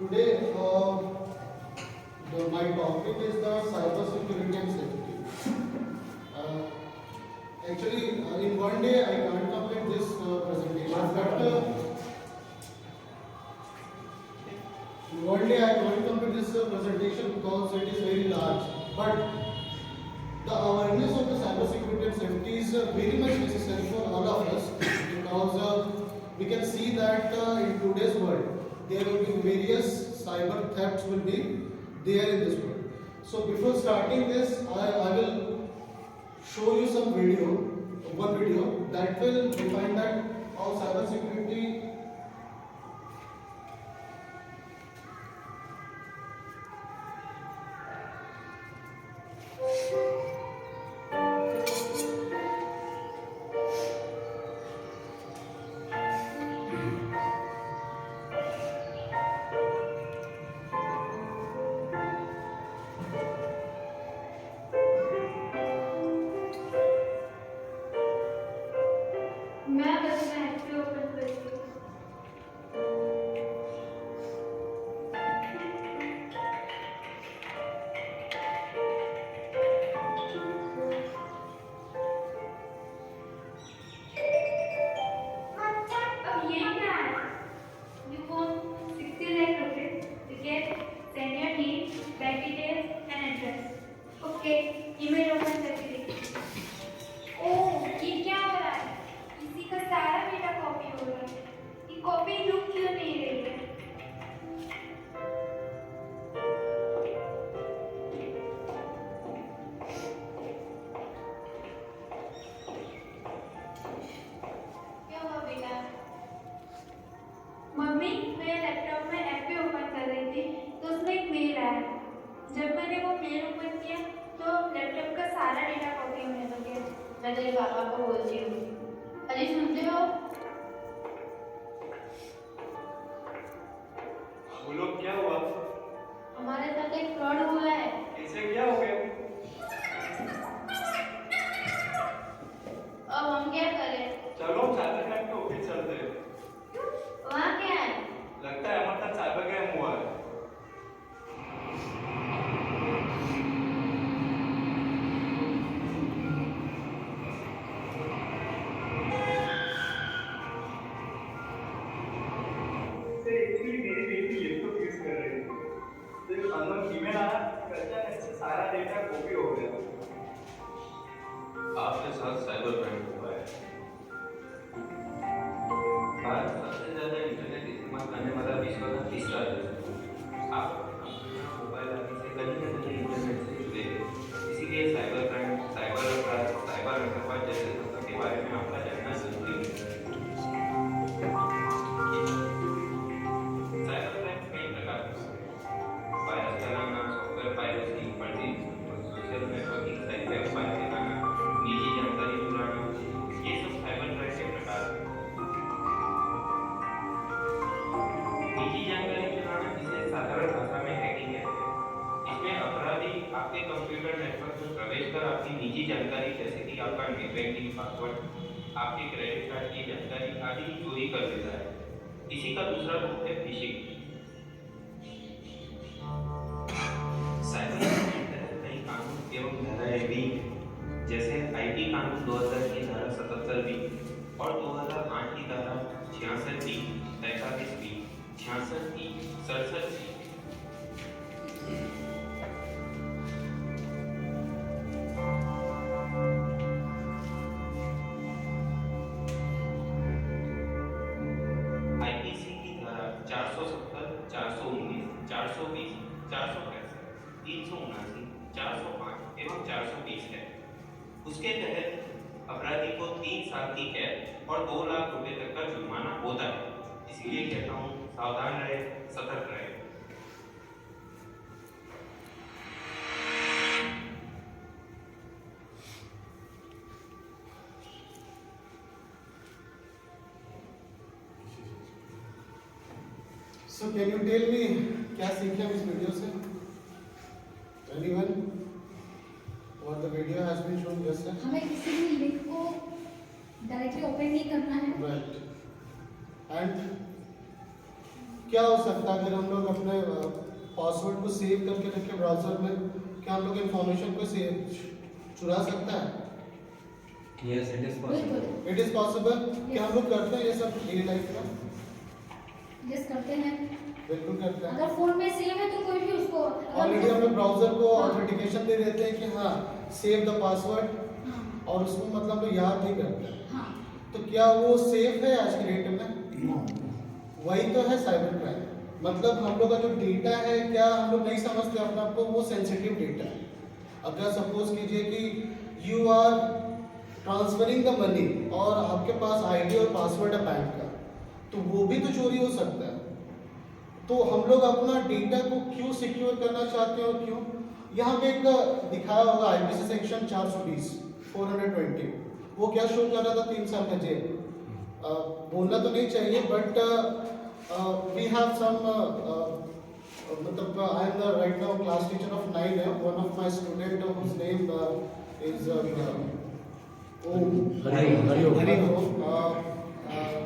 Today, my topic is the cyber security and safety. Uh, in one day I can't complete this presentation, but in one day I can't complete this presentation because it is very large. But the awareness of the cyber security and safety is very much necessary for all of us because we can see that in today's world there will be various cyber thefts will be there in this world. So before starting this, I will show you one video that will define that how cyber security. मैं बस मैं active open करती हूँ। अब ये क्या है? You won 60 lakh rupees. Ticket, send your name, bank details and address. Okay, email open करके देखिए। ओह, ये क्या हो रहा है? किसी का सारा डेटा कॉपी हो रहा है। ये कॉपी रुक क्यों नहीं रही है? क्या हुआ बेटा? मम्मी, मैं लैपटॉप में ऐप भी ओपन कर रही थी तो उसमें एक मेल आया। जब मैंने वो मेल ओपन किया तो लैपटॉप का सारा डेटा कॉपी होने लग गया। मैं तेरे पापा को बोलती हूँ। अजी सुनते हो? बोलो क्या हुआ? हमारे साथ एक फ्रॉड हुआ है। कैसे क्या हो गया? अब हम क्या करें? चलो चार्टर क्राइम के ऑफिस चलते हैं। वहाँ क्या है? लगता है हमारे साथ साइबर क्राइम हुआ है। एक्चुअली मेरी बेटी लैपटॉप यूज कर रही थी तो एक अननोन ईमेल आया कि अचानक से सारा डेटा कॉपी हो गया। आपके साथ साइबर क्राइम हुआ है। भारत सबसे ज्यादा इंटरनेट इस्तेमाल करने वाला विश्व का तीसरा देश है। आप अपने मोबाइल आदि से कहीं न कहीं इंटरनेट से जुड़े हैं। इसीलिए साइबर क्राइम, साइबर अपराध, साइबर अंतर्वाद जैसे शब्दों के बारे में आपका जानना जरूरी है। साइबर क्राइम कई प्रकार के होते हैं। वायरस फैलाना, सॉफ्टवेयर पायरेसी, फर्जी सोशल नेटवर्किंग साइट पे फाइल फैलाना, निजी जानकारी चुराना, ये सब साइबर क्राइम के प्रकार हैं। निजी जानकारी चुराना, जिसे साधारण भाषा में हैकिंग कहते हैं। इसमें अपराधी आपके कंप्यूटर नेटवर्क में प्रवेश कर आपकी निजी जानकारी जैसे कि आपका नेट बैंकिंग पासवर्ड, आपके क्रेडिट कार्ड की जानकारी आदि चोरी कर लेता है। इसी का दूसरा रूप है फिशिंग। साइबर क्राइम के तहत कई कानून एवं धाराएं भी हैं, जैसे आईटी कानून 2000 की धारा 77 बी और 2008 की धारा 66 B, 43 B, 66 B, 67 B. IPC की धारा 470, 419, 420, 465, 379, 405 एवं 420 है। उसके तहत अपराधी को 3 साल की कैद और 2 लाख रुपए तक का जुर्माना होता है। इसीलिए कहता हूँ सावधान रहे, सतर्क रहे। So can you tell me क्या सीखे हम इस वीडियो से? Anyone? What the video has been shown? Yes sir. हमें किसी भी लिंक को डायरेक्टली ओपन नहीं करना है। Right. एंड क्या हो सकता है अगर हम लोग अपने पासवर्ड को सेव करके रखे ब्राउजर में, क्या हम लोग इन्फॉर्मेशन को सेव चुरा सकता है? Yes, it is possible. बिल्कुल इट इज पॉसिबल। क्या हम लोग करते हैं ये सब डेली लाइफ में? यस करते हैं। बिल्कुल करते हैं। अगर फोन में सेव है तो कोई भी उसको ऑलरेडी हम लोग ब्राउजर को हाँ। ऑथेंटिकेशन दे देते हैं कि हाँ सेव द पासवर्ड, हाँ और उसको मतलब लोग याद नहीं करते हैं। हाँ तो क्या वो सेफ है आज के डेट में? वही तो है साइबर क्राइम। मतलब हम लोग का जो डेटा है, क्या हम लोग नहीं समझते अपने आप को वो सेंसिटिव डेटा है। अगर सपोज कीजिए कि you are transferring the money और आपके पास आईडी और पासवर्ड है बैंक का, तो वो भी तो चोरी हो सकता है। तो हम लोग अपना डेटा को क्यों सिक्योर करना चाहते हैं और क्यों? यहाँ पे एक दिखाया होगा आईपीसी सेक्शन 420 420, वो क्या शो कर रहा था? 3 साल का जेल। बोलना तो नहीं चाहिए, बट वी हैव सम मतलब I am the right now class teacher of 9 है, one of my student whose name is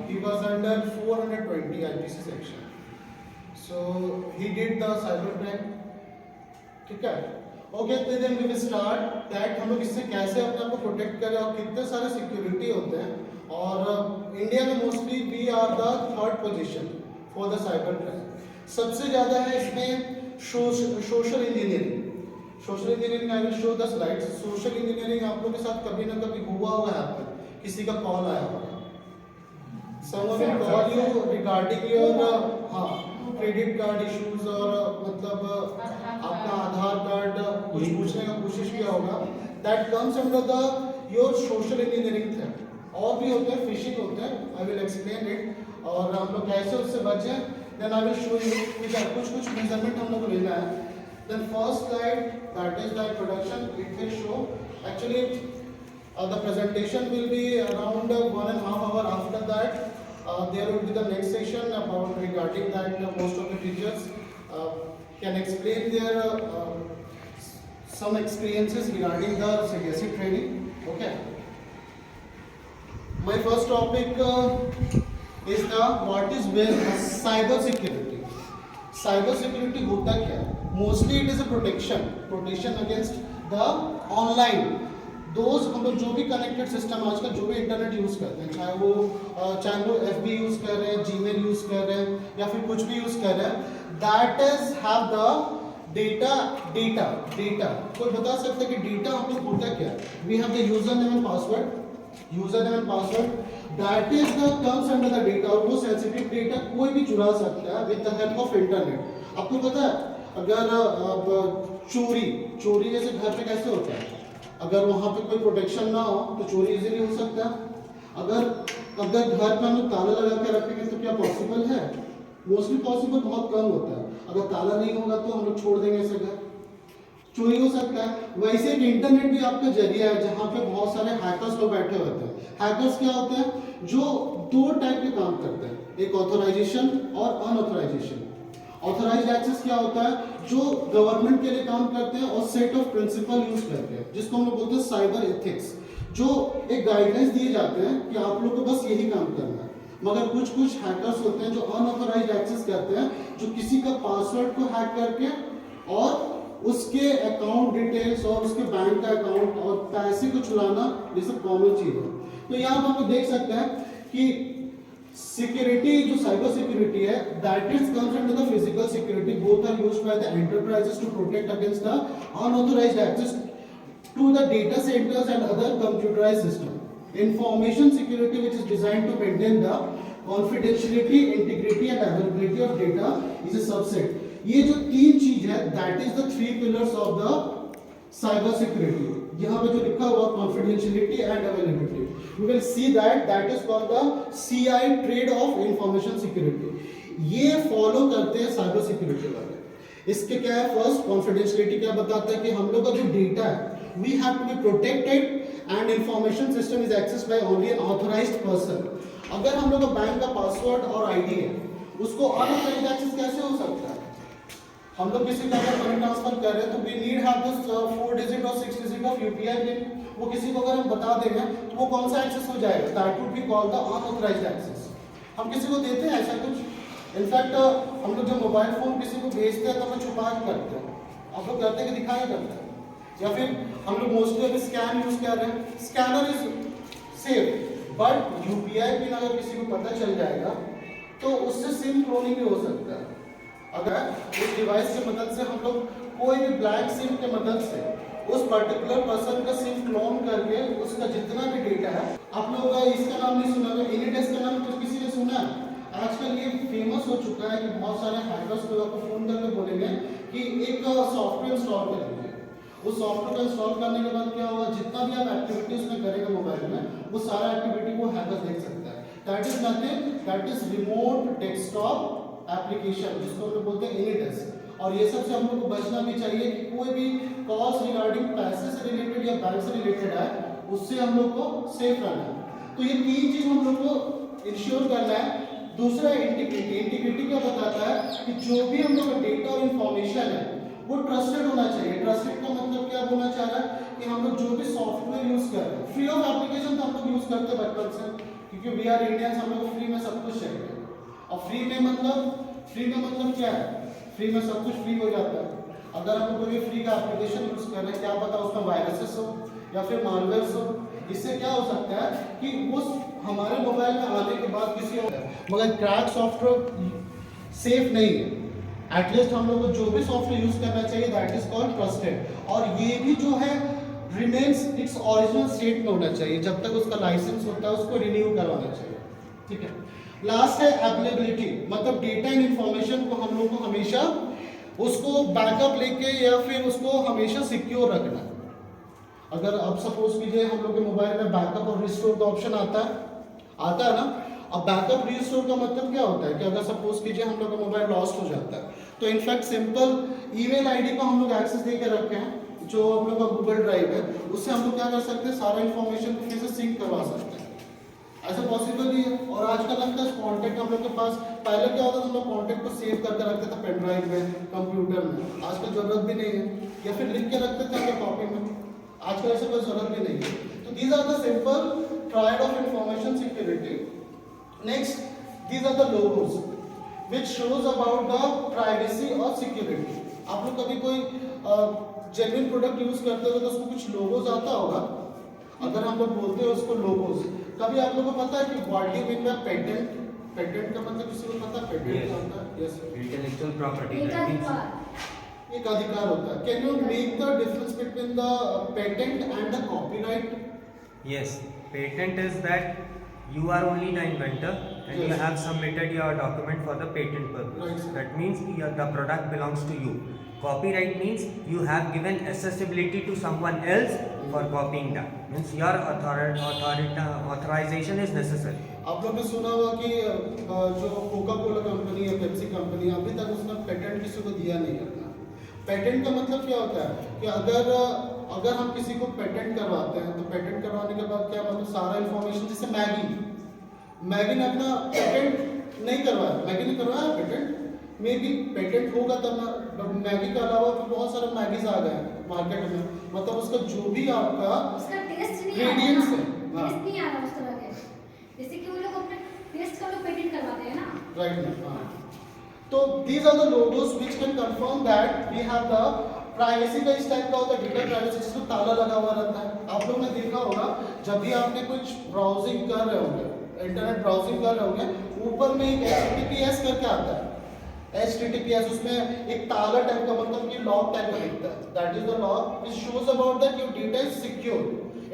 he was under 420 IPC section, so he did the cyber crime। ठीक है, okay, तो then we will start that हम लोग इससे कैसे अपने आप को प्रोटेक्ट करें और कितने सारे सिक्योरिटी होते हैं। और इंडिया में mostly we are the 3rd position for the cyber crime. सबसे ज़्यादा है इसमें social engineering. Social engineering I will show the slides. Social engineering आप लोगों के साथ कभी ना कभी हुआ होगा, यहाँ पर किसी का कॉल आया होगा, someone will call you regarding your हाँ क्रेडिट कार्ड इश्यूज और मतलब आपका आधार कार्ड कुछ पूछने का कोशिश किया होगा। That comes under the your social engineering थे। और भी होते हैं, फिशिंग होते हैं, आई विल एक्सप्लेन इट और हम लोग कैसे उससे बचें। Then I will show you कुछ मेजरमेंट हम लोग को लेना है। Then first slide that is the introduction, it will show actually the presentation will be around 1.5 hours. After that there will be the next session about regarding that most of the teachers can explain their some experiences regarding the CBSE training. Okay, my first topic is the what is cyber security. Cyber security होता क्या है? Mostly it is a protection against the online दोस्त। हम लोग जो भी connected system आजकल जो भी इंटरनेट यूज़ करते हैं, चाहे वो FB यूज़ कर रहे हैं, जीमेल यूज़ कर रहे हैं या फिर कुछ भी यूज़ कर रहे हैं, that is have the data. कोई बता सकता है कि डेटा हम लोग होता क्या है? We have the user name and password, that is the comes under the data. और वो सेंसिटिव डेटा कोई भी चुरा सकता है with the help of internet. आपको पता है अगर चोरी जैसे घर पे कैसे होता है, अगर वहाँ पे कोई प्रोटेक्शन ना हो तो चोरी इजीली हो सकता है। अगर घर पे हम लोग ताला लगा के रखेंगे तो क्या पॉसिबल है? मोस्टली पॉसिबल बहुत कम होता है। अगर ताला नहीं होगा तो हम लोग छोड़ देंगे ऐसे घर, चोरी हो सकता है। वैसे एक इंटरनेट भी आपका जरिया है जहाँ पे बहुत सारे हैकर्स लोग बैठे होते हैं। हैकर्स क्या होते हैं? जो 2 टाइप के काम करते हैं, एक ऑथराइजेशन और अनऑथराइजेशन। ऑथराइज्ड एक्सेस क्या होता है? जो गवर्नमेंट के लिए काम करते हैं और सेट ऑफ प्रिंसिपल यूज करते हैं, जिसको हम लोग बोलते हैं साइबर एथिक्स, जो एक गाइडलाइंस दिए जाते हैं कि आप लोग को बस यही काम करना है। मगर कुछ हैकर्स होते हैं जो अनऑथराइज्ड एक्सेस करते हैं, जो किसी का पासवर्ड को हैक करके और उसके अकाउंट डिटेल्स और उसके बैंक का अकाउंट और पैसे को चुराना, ये सब कॉमन चीज है। तो यहाँ पर आप देख सकते हैं कि सिक्योरिटी जो साइबर सिक्योरिटी है, that is comes under the physical security. Both are used by the enterprises to protect against the unauthorised access to the data centers and other computerized system. Information security, which is designed to maintain the confidentiality, integrity and availability of data, is a subset. ये जो 3 चीज है, that is the 3 pillars of the cyber security. यहाँ पे जो लिखा हुआ confidentiality and availability, we will see that is called the CI trade of information security. ये फॉलो करते हैं साइबर सिक्योरिटी वाले। इसके क्या है? फर्स्ट कॉन्फिडेंशियलिटी क्या बताता है कि हम लोग का जो डेटा है, we have to be protected and information system is access by only an authorised person. अगर हम लोग का बैंक का पासवर्ड और आईडी है, उसको अनऑथराइज्ड एक्सेस कैसे हो सकता है? हम लोग किसी का अगर मनी ट्रांसफर कर रहे हैं तो we need have this 4 digit और 6 डिजिट ऑफ यूपीआई पिन। वो किसी को अगर हम बता देंगे तो वो कौन सा एक्सेस हो जाएगा? That would be called the unauthorised access. हम किसी को देते हैं ऐसा कुछ? इनफैक्ट हम लोग जब मोबाइल फ़ोन किसी को भेजते हैं तो हम छुपा के करते हैं, आप लोग करते कि दिखाया करते हैं। या फिर हम लोग मोस्टली अभी स्कैन यूज़ कर रहे हैं, scanner is safe, but UPI pin अगर किसी को पता चल जाएगा तो उससे सिम क्लोनिंग भी हो सकता है। अगर उस डिवाइस की मदद से हम लोग कोई भी ब्लैंक सिम के मदद से उस पर्टिकुलर पर्सन का सिम क्लोन करके उसका जितना भी डेटा है, आप लोग इसका नाम नहीं सुना होगा, एनीडेस्क का नाम तो किसी ने सुना है? आजकल ये फेमस हो चुका है कि बहुत सारे हैकर्स लोग आपको फोन करके बोलेंगे कि एक सॉफ्टवेयर इंस्टॉल कर लीजिए। उस सॉफ्टवेयर को इंस्टॉल करने के बाद क्या होगा, जितना भी आप एक्टिविटी उसमें करेंगे मोबाइल में, वो सारा एक्टिविटी को हैकर देख सकता है। That is nothing, that is remote desktop application, जिसको हम लोग बोलते हैं एनीडेस्क। और ये सब से हम लोग को बचना भी चाहिए कि कोई भी कॉल्स रिगार्डिंग पैसे से रिलेटेड या बैंक से रिलेटेड है, उससे हम लोग को सेफ रहना है। तो ये तीन चीज हम लोग को इंश्योर करना है। दूसरा इंटीग्रिटी। इंटीग्रिटी क्या बताता है कि जो भी हम लोग का डेटा और इंफॉर्मेशन है वो ट्रस्टेड होना चाहिए। ट्रस्टेड का मतलब क्या बोलना चाह रहा है कि हम लोग जो भी सॉफ्टवेयर यूज कर रहे हैं, फ्री ऑफ एप्लीकेशन तो हम लोग यूज करते हैं बचपन से, क्योंकि वी आर इंडियंस, हम लोग को फ्री में सब कुछ चाहिए। और फ्री में मतलब क्या है, फ्री में सब कुछ फ्री हो जाता है। अगर हम लोग कोई फ्री का एप्लीकेशन यूज कर रहे हैं, क्या पता उसमें वायरसेस हो या फिर मालवेयर्स हो, इससे क्या हो सकता है कि उस हमारे मोबाइल में आने के बाद किसी और, मगर क्रैक सॉफ्टवेयर सेफ नहीं है। एटलीस्ट हम लोग को जो भी सॉफ्टवेयर यूज करना चाहिए दैट इज कॉल्ड ट्रस्टेड, और ये भी जो है रिमेन्स इट्स ओरिजिनल स्टेट में होना चाहिए। जब तक उसका लाइसेंस होता है उसको रिन्यू करवाना चाहिए। ठीक है। लास्ट है अवेलेबिलिटी, मतलब डेटा एंड इंफॉर्मेशन को हम लोग को हमेशा उसको बैकअप लेके या फिर उसको हमेशा सिक्योर रखना है। अगर अब सपोज कीजिए हम लोग के मोबाइल में बैकअप और रिस्टोर का ऑप्शन आता है ना। अब बैकअप रिस्टोर का मतलब क्या होता है कि अगर सपोज कीजिए हम लोग का मोबाइल लॉस्ट हो जाता है, तो इनफैक्ट सिंपल ईमेल आईडी को हम लोग एक्सेस दे के रखे हैं, जो हम लोग का गूगल ड्राइव है, उससे हम लोग क्या कर सकते हैं, सारा इन्फॉर्मेशन को फिर से सिंक करवा सकते हैं। ऐसा पॉसिबल ही है। और आजकल लगता है कॉन्टैक्ट हम लोग के पास, पहले क्या होता था हम लोग कॉन्टैक्ट को सेव करके रखते थे पेन ड्राइव में, कंप्यूटर में, आजकल जरूरत भी नहीं है, या फिर लिख के रखते थे हम कॉपी में, आजकल ऐसा कोई जरूरत भी नहीं है। तो these are the simple triad of information security. Next, these are the logos which shows about the privacy और security। आप लोग कभी कोई जेन्युइन प्रोडक्ट यूज करते हो तो उसमें कुछ लोगोस आता होगा, अगर हम लोग बोलते हैं उसको लोगोस। कभी आप लोगों को पता है कि what do you mean by patent? Patent का मतलब किसी को पता है पेटेंट क्या होता है? Yes, Intellectual property. एक That means अधिकार। एक अधिकार होता है। Can you make the difference between the patent and the copyright? Yes, patent is that you are only the inventor and you Yes. have submitted your document for the patent Right, purpose. sir. That means the product belongs to you. Copyright means you have given accessibility to someone else for copying that. Means your authorization is necessary. आप लोग ने सुना होगा कि जो Coca Cola company है, Pepsi company, अभी तक उसने पेटेंट किसी को दिया नहीं है अपना। पेटेंट का मतलब क्या होता है कि अगर हम किसी को पेटेंट करवाते हैं, तो पेटेंट करवाने के बाद क्या मतलब सारा इन्फॉर्मेशन, जैसे मैगी ने अपना पेटेंट नहीं करवाया, मैगी ने करवाया पेटेंट, मे बी पेटेंट होगा तब ना। मैगी के अलावा तो बहुत सारे मैगीज आ गए मार्केट में, मतलब उसका जो भी आपका उसका टेस्ट नहीं Ingredients है, हाँ। टेस्ट नहीं आ रहा उस तरह के, जैसे कि वो लोग अपने टेस्ट का लोग पेटेंट करवाते हैं ना। राइट ना। तो these are the logos which can confirm that we have the privacy का इस टाइप का होता है, डेटा प्राइवेसी, जिसमें ताला लगा हुआ रहता है। आप लोग ने देखा होगा जब भी आपने कुछ ब्राउजिंग कर रहे होंगे, इंटरनेट ब्राउजिंग कर रहे होंगे, ऊपर में एक HTTPS करके आता है। HTTPS उसमें एक ताला टाइप का, मतलब कि लॉक टाइप का दिखता है। That is the lock which shows about that your data is secure.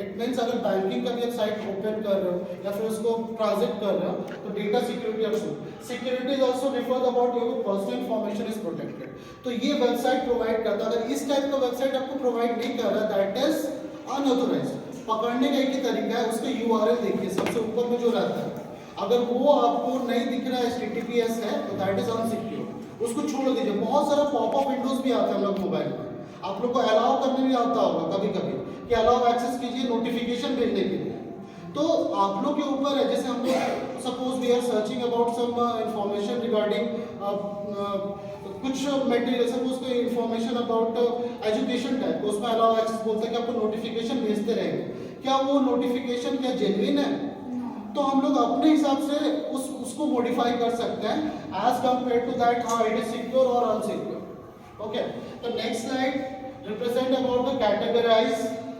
It means अगर बैंकिंग का भी आप साइट ओपन कर रहे हो या फिर उसको ट्रांजेक्ट कर रहे हो, तो डेटा सिक्योरिटी आप show. Security is also referred about your personal information is protected. तो ये वेबसाइट प्रोवाइड करता है। अगर इस टाइप का वेबसाइट आपको प्रोवाइड नहीं कर रहा, दैट इज अनऑथोराइज्ड। पकड़ने का एक ही तरीका है, उसका URL देखिए सबसे ऊपर में जो रहता है, अगर वो आपको नहीं दिख रहा है HTTPS है, तो दैट इज अनसिक्योर। उसको छोड़ दीजिए। बहुत सारा पॉपअप विंडोज भी आता है हम लोग मोबाइल में, आप लोग को अलाउ करने भी आता होगा कभी कभी कि अलाउ एक्सेस कीजिए नोटिफिकेशन भेजने के लिए। तो आप लोग के ऊपर है, जैसे हम लोग suppose we are searching about some information regarding कुछ मटेरियल, सपोज कोई इंफॉर्मेशन अबाउट एजुकेशन टाइप, उसमें अलाउ एक्सेस बोलते हैं कि आपको नोटिफिकेशन भेजते रहेंगे। क्या वो नोटिफिकेशन क्या जेन्युइन है? तो हम लोग अपने हिसाब से उसको मॉडिफाई कर सकते हैं एज कंपेयर टू दैट हाँ इट इज सिक्योर और अनसिक्योर। ओके, तो next slide represent about the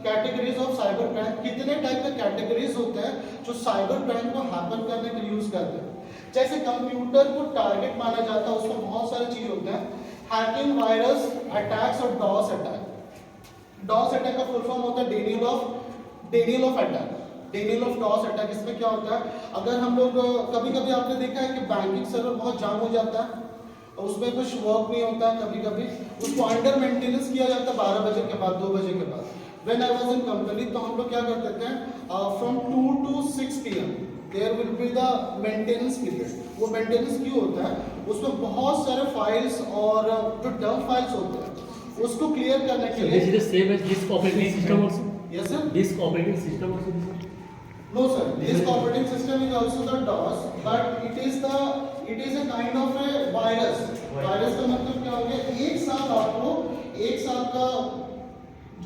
categories of cyber crime. कितने टाइप के कैटेगरीज होते हैं जो साइबर क्राइम को हैपन करने के लिए यूज करते हैं। जैसे कंप्यूटर को टारगेट माना जाता है, उसमें बहुत सारे चीज होते हैं, हैकिंग, वायरस अटैक्स और डॉस अटैक। डॉस अटैक का फुल फॉर्म होता है denial of attack. Denial of DoS attack, इसमें क्या होता है, अगर हम लोग कभी कभी आपने देखा है कि बैंकिंग सर्वर बहुत जाम हो जाता है और उसमें कुछ वर्क नहीं होता है, कभी कभी उसको अंडर मेंटेनेंस किया जाता है 12 बजे के बाद, 2 बजे के बाद। When I was in company, तो हम लोग क्या करते हैं from 2 to 6 PM there will be the maintenance period. वो मेंटेनेंस क्यों होता है, उसमें बहुत सारे फाइल्स और जो डंप फाइल्स होते हैं उसको क्लियर करने के लिए। This is the same as disk operating system also? Yes sir? Disk operating system also? No sir, this operating system is also the DOS, but it is a kind of a virus. Virus का मतलब क्या हो गया, एक साथ आपको एक साथ का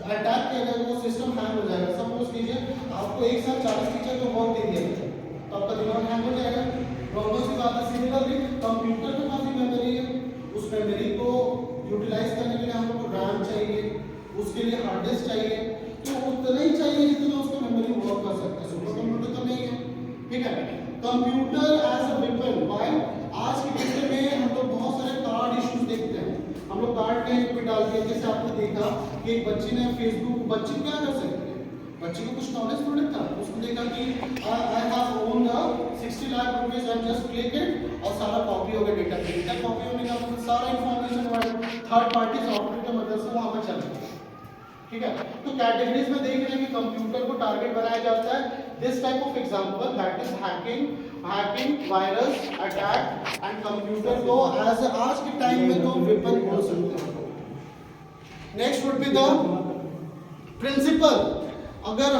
अटैक किया जाएगा, वो सिस्टम हैंग हो जाएगा। सपोज कीजिए आपको एक साथ 40 टीचर को वर्क दे दिया गया, तो आपका दिमाग हैंग हो जाएगा। प्रॉब्लम की बात है। सिमिलरली कंप्यूटर में काफी मेमोरी है, उस मेमोरी को यूटिलाइज करने के लिए हम लोग को रैम चाहिए, उसके लिए हार्ड डिस्क चाहिए, तो उतना ही चाहिए जितना उसका मेमोरी वर्क कर सकता है। सुपर कंप्यूटर तो नहीं है, ठीक है। Computer as a weapon, why आज के डेट में हम लोग बहुत सारे कार्ड इश्यूज देखते हैं। हम लोग कार्ड कहीं पे डाल के, जैसे आपने देखा कि एक बच्ची ने फेसबुक, बच्ची क्या कर सकती है, बच्ची को कुछ नॉलेज थोड़ी था, उसने देखा कि I have own 60 lakh rupees, I just click it और सारा कॉपी हो गया डेटा। डेटा कॉपी होने का मतलब सारा इंफॉर्मेशन थर्ड पार्टी सॉफ्टवेयर की मदद से वहां पर चल रहा है, ठीक है। तो कैटेगरीज में देख रहे हैं कि कंप्यूटर को टारगेट बनाया जाता है। This type of example that is hacking, virus attack and computer को एज आज के टाइम में तो वेपन बोल सकते हैं। Next would be the principle. अगर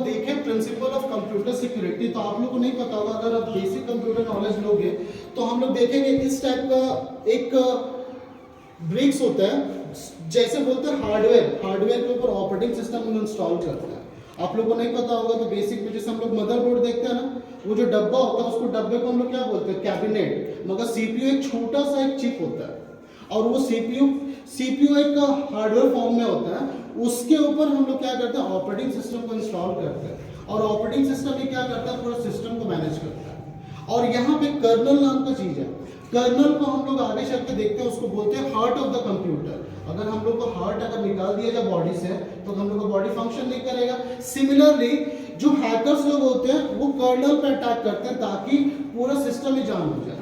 देखें प्रिंसिपल ऑफ कंप्यूटर सिक्योरिटी, तो आप लोग को नहीं पता होगा, अगर आप बेसिक कंप्यूटर नॉलेज लोगे तो हम लोग देखेंगे इस टाइप का एक ब्रिक्स होता है, जैसे बोलते हैं हार्डवेयर के ऊपर ऑपरेटिंग सिस्टम हम इंस्टॉल करते हैं। आप लोगों को नहीं पता होगा तो बेसिक में जैसे हम लोग मदरबोर्ड देखते हैं ना, वो जो डब्बा होता है उसको डब्बे को हम लोग क्या बोलते हैं, कैबिनेट, मगर सीपीयू एक छोटा सा एक चिप होता है और वो सीपीयू एक हार्डवेयर फॉर्म में होता है। उसके ऊपर हम लोग क्या करते हैं, ऑपरेटिंग सिस्टम को इंस्टॉल करते हैं और ऑपरेटिंग सिस्टम ही क्या करता है, पूरा सिस्टम को मैनेज करता है। और यहाँ पे कर्नल नाम का चीज है, कर्नल को हम लोग आगे चल के देखते हैं, उसको बोलते हैं हार्ट ऑफ द कंप्यूटर। अगर हम लोग को हार्ट अगर निकाल दिया जाए बॉडी से तो हम लोग का बॉडी फंक्शन नहीं करेगा। सिमिलरली जो हैकर्स लोग होते हैं वो कर्नल पे अटैक करते हैं ताकि पूरा सिस्टम ही जाम हो जाए।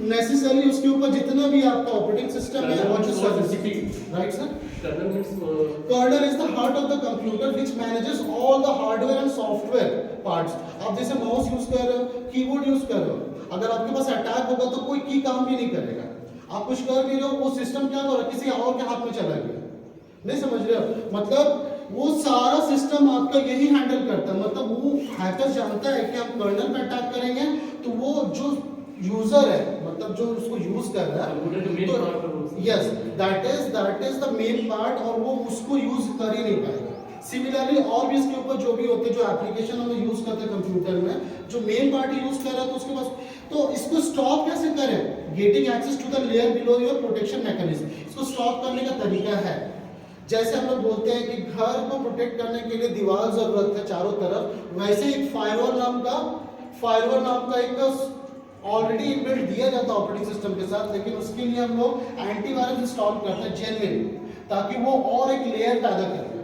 नेसेसरी उसके ऊपर जितना भी आपका ऑपरेटिंग सिस्टम है, right sir, kernel is the heart of the computer which manages all the hardware and software parts. आप जैसे माउस यूज कर रहे हो, कीबोर्ड यूज कर रहे हो, अगर आपके पास अटैक होगा तो कोई की काम भी नहीं करेगा। आप कुछ कर भी रहे हो, वो सिस्टम क्या कर रहा है, किसी और के हाथ में चला गया। नहीं समझ रहे हो, मतलब वो सारा सिस्टम आपका यही हैंडल करता है। मतलब वो हैकर जानता है कि हम कर्नल पे अटैक करेंगे तो वो जो यूजर है, मतलब जो उसको यूज कर रहा है, तो yes that is the main part, और वो उसको यूज कर ही नहीं पाएगा। सिमिलरली और भी इसके ऊपर जो भी होते हैं, जो एप्लीकेशन हम यूज करते हैं कंप्यूटर में, जो मेन पार्टी यूज कर रहा है तो उसके पास, तो इसको स्टॉप कैसे करें, getting access to the layer below your protection mechanism. इसको स्टॉप करने का तरीका है, जैसे हम लोग बोलते हैं कि घर को प्रोटेक्ट करने के लिए दीवार जरूरत है चारों तरफ, वैसे एक फायरवॉल नाम का एक ऑलरेडी इनबिल्ट दिया जाता है ऑपरेटिंग सिस्टम के साथ, लेकिन उसके लिए हम लोग एंटीवायरस इंस्टॉल करते हैं जेन्युइन, ताकि वो और एक लेयर पैदा करे।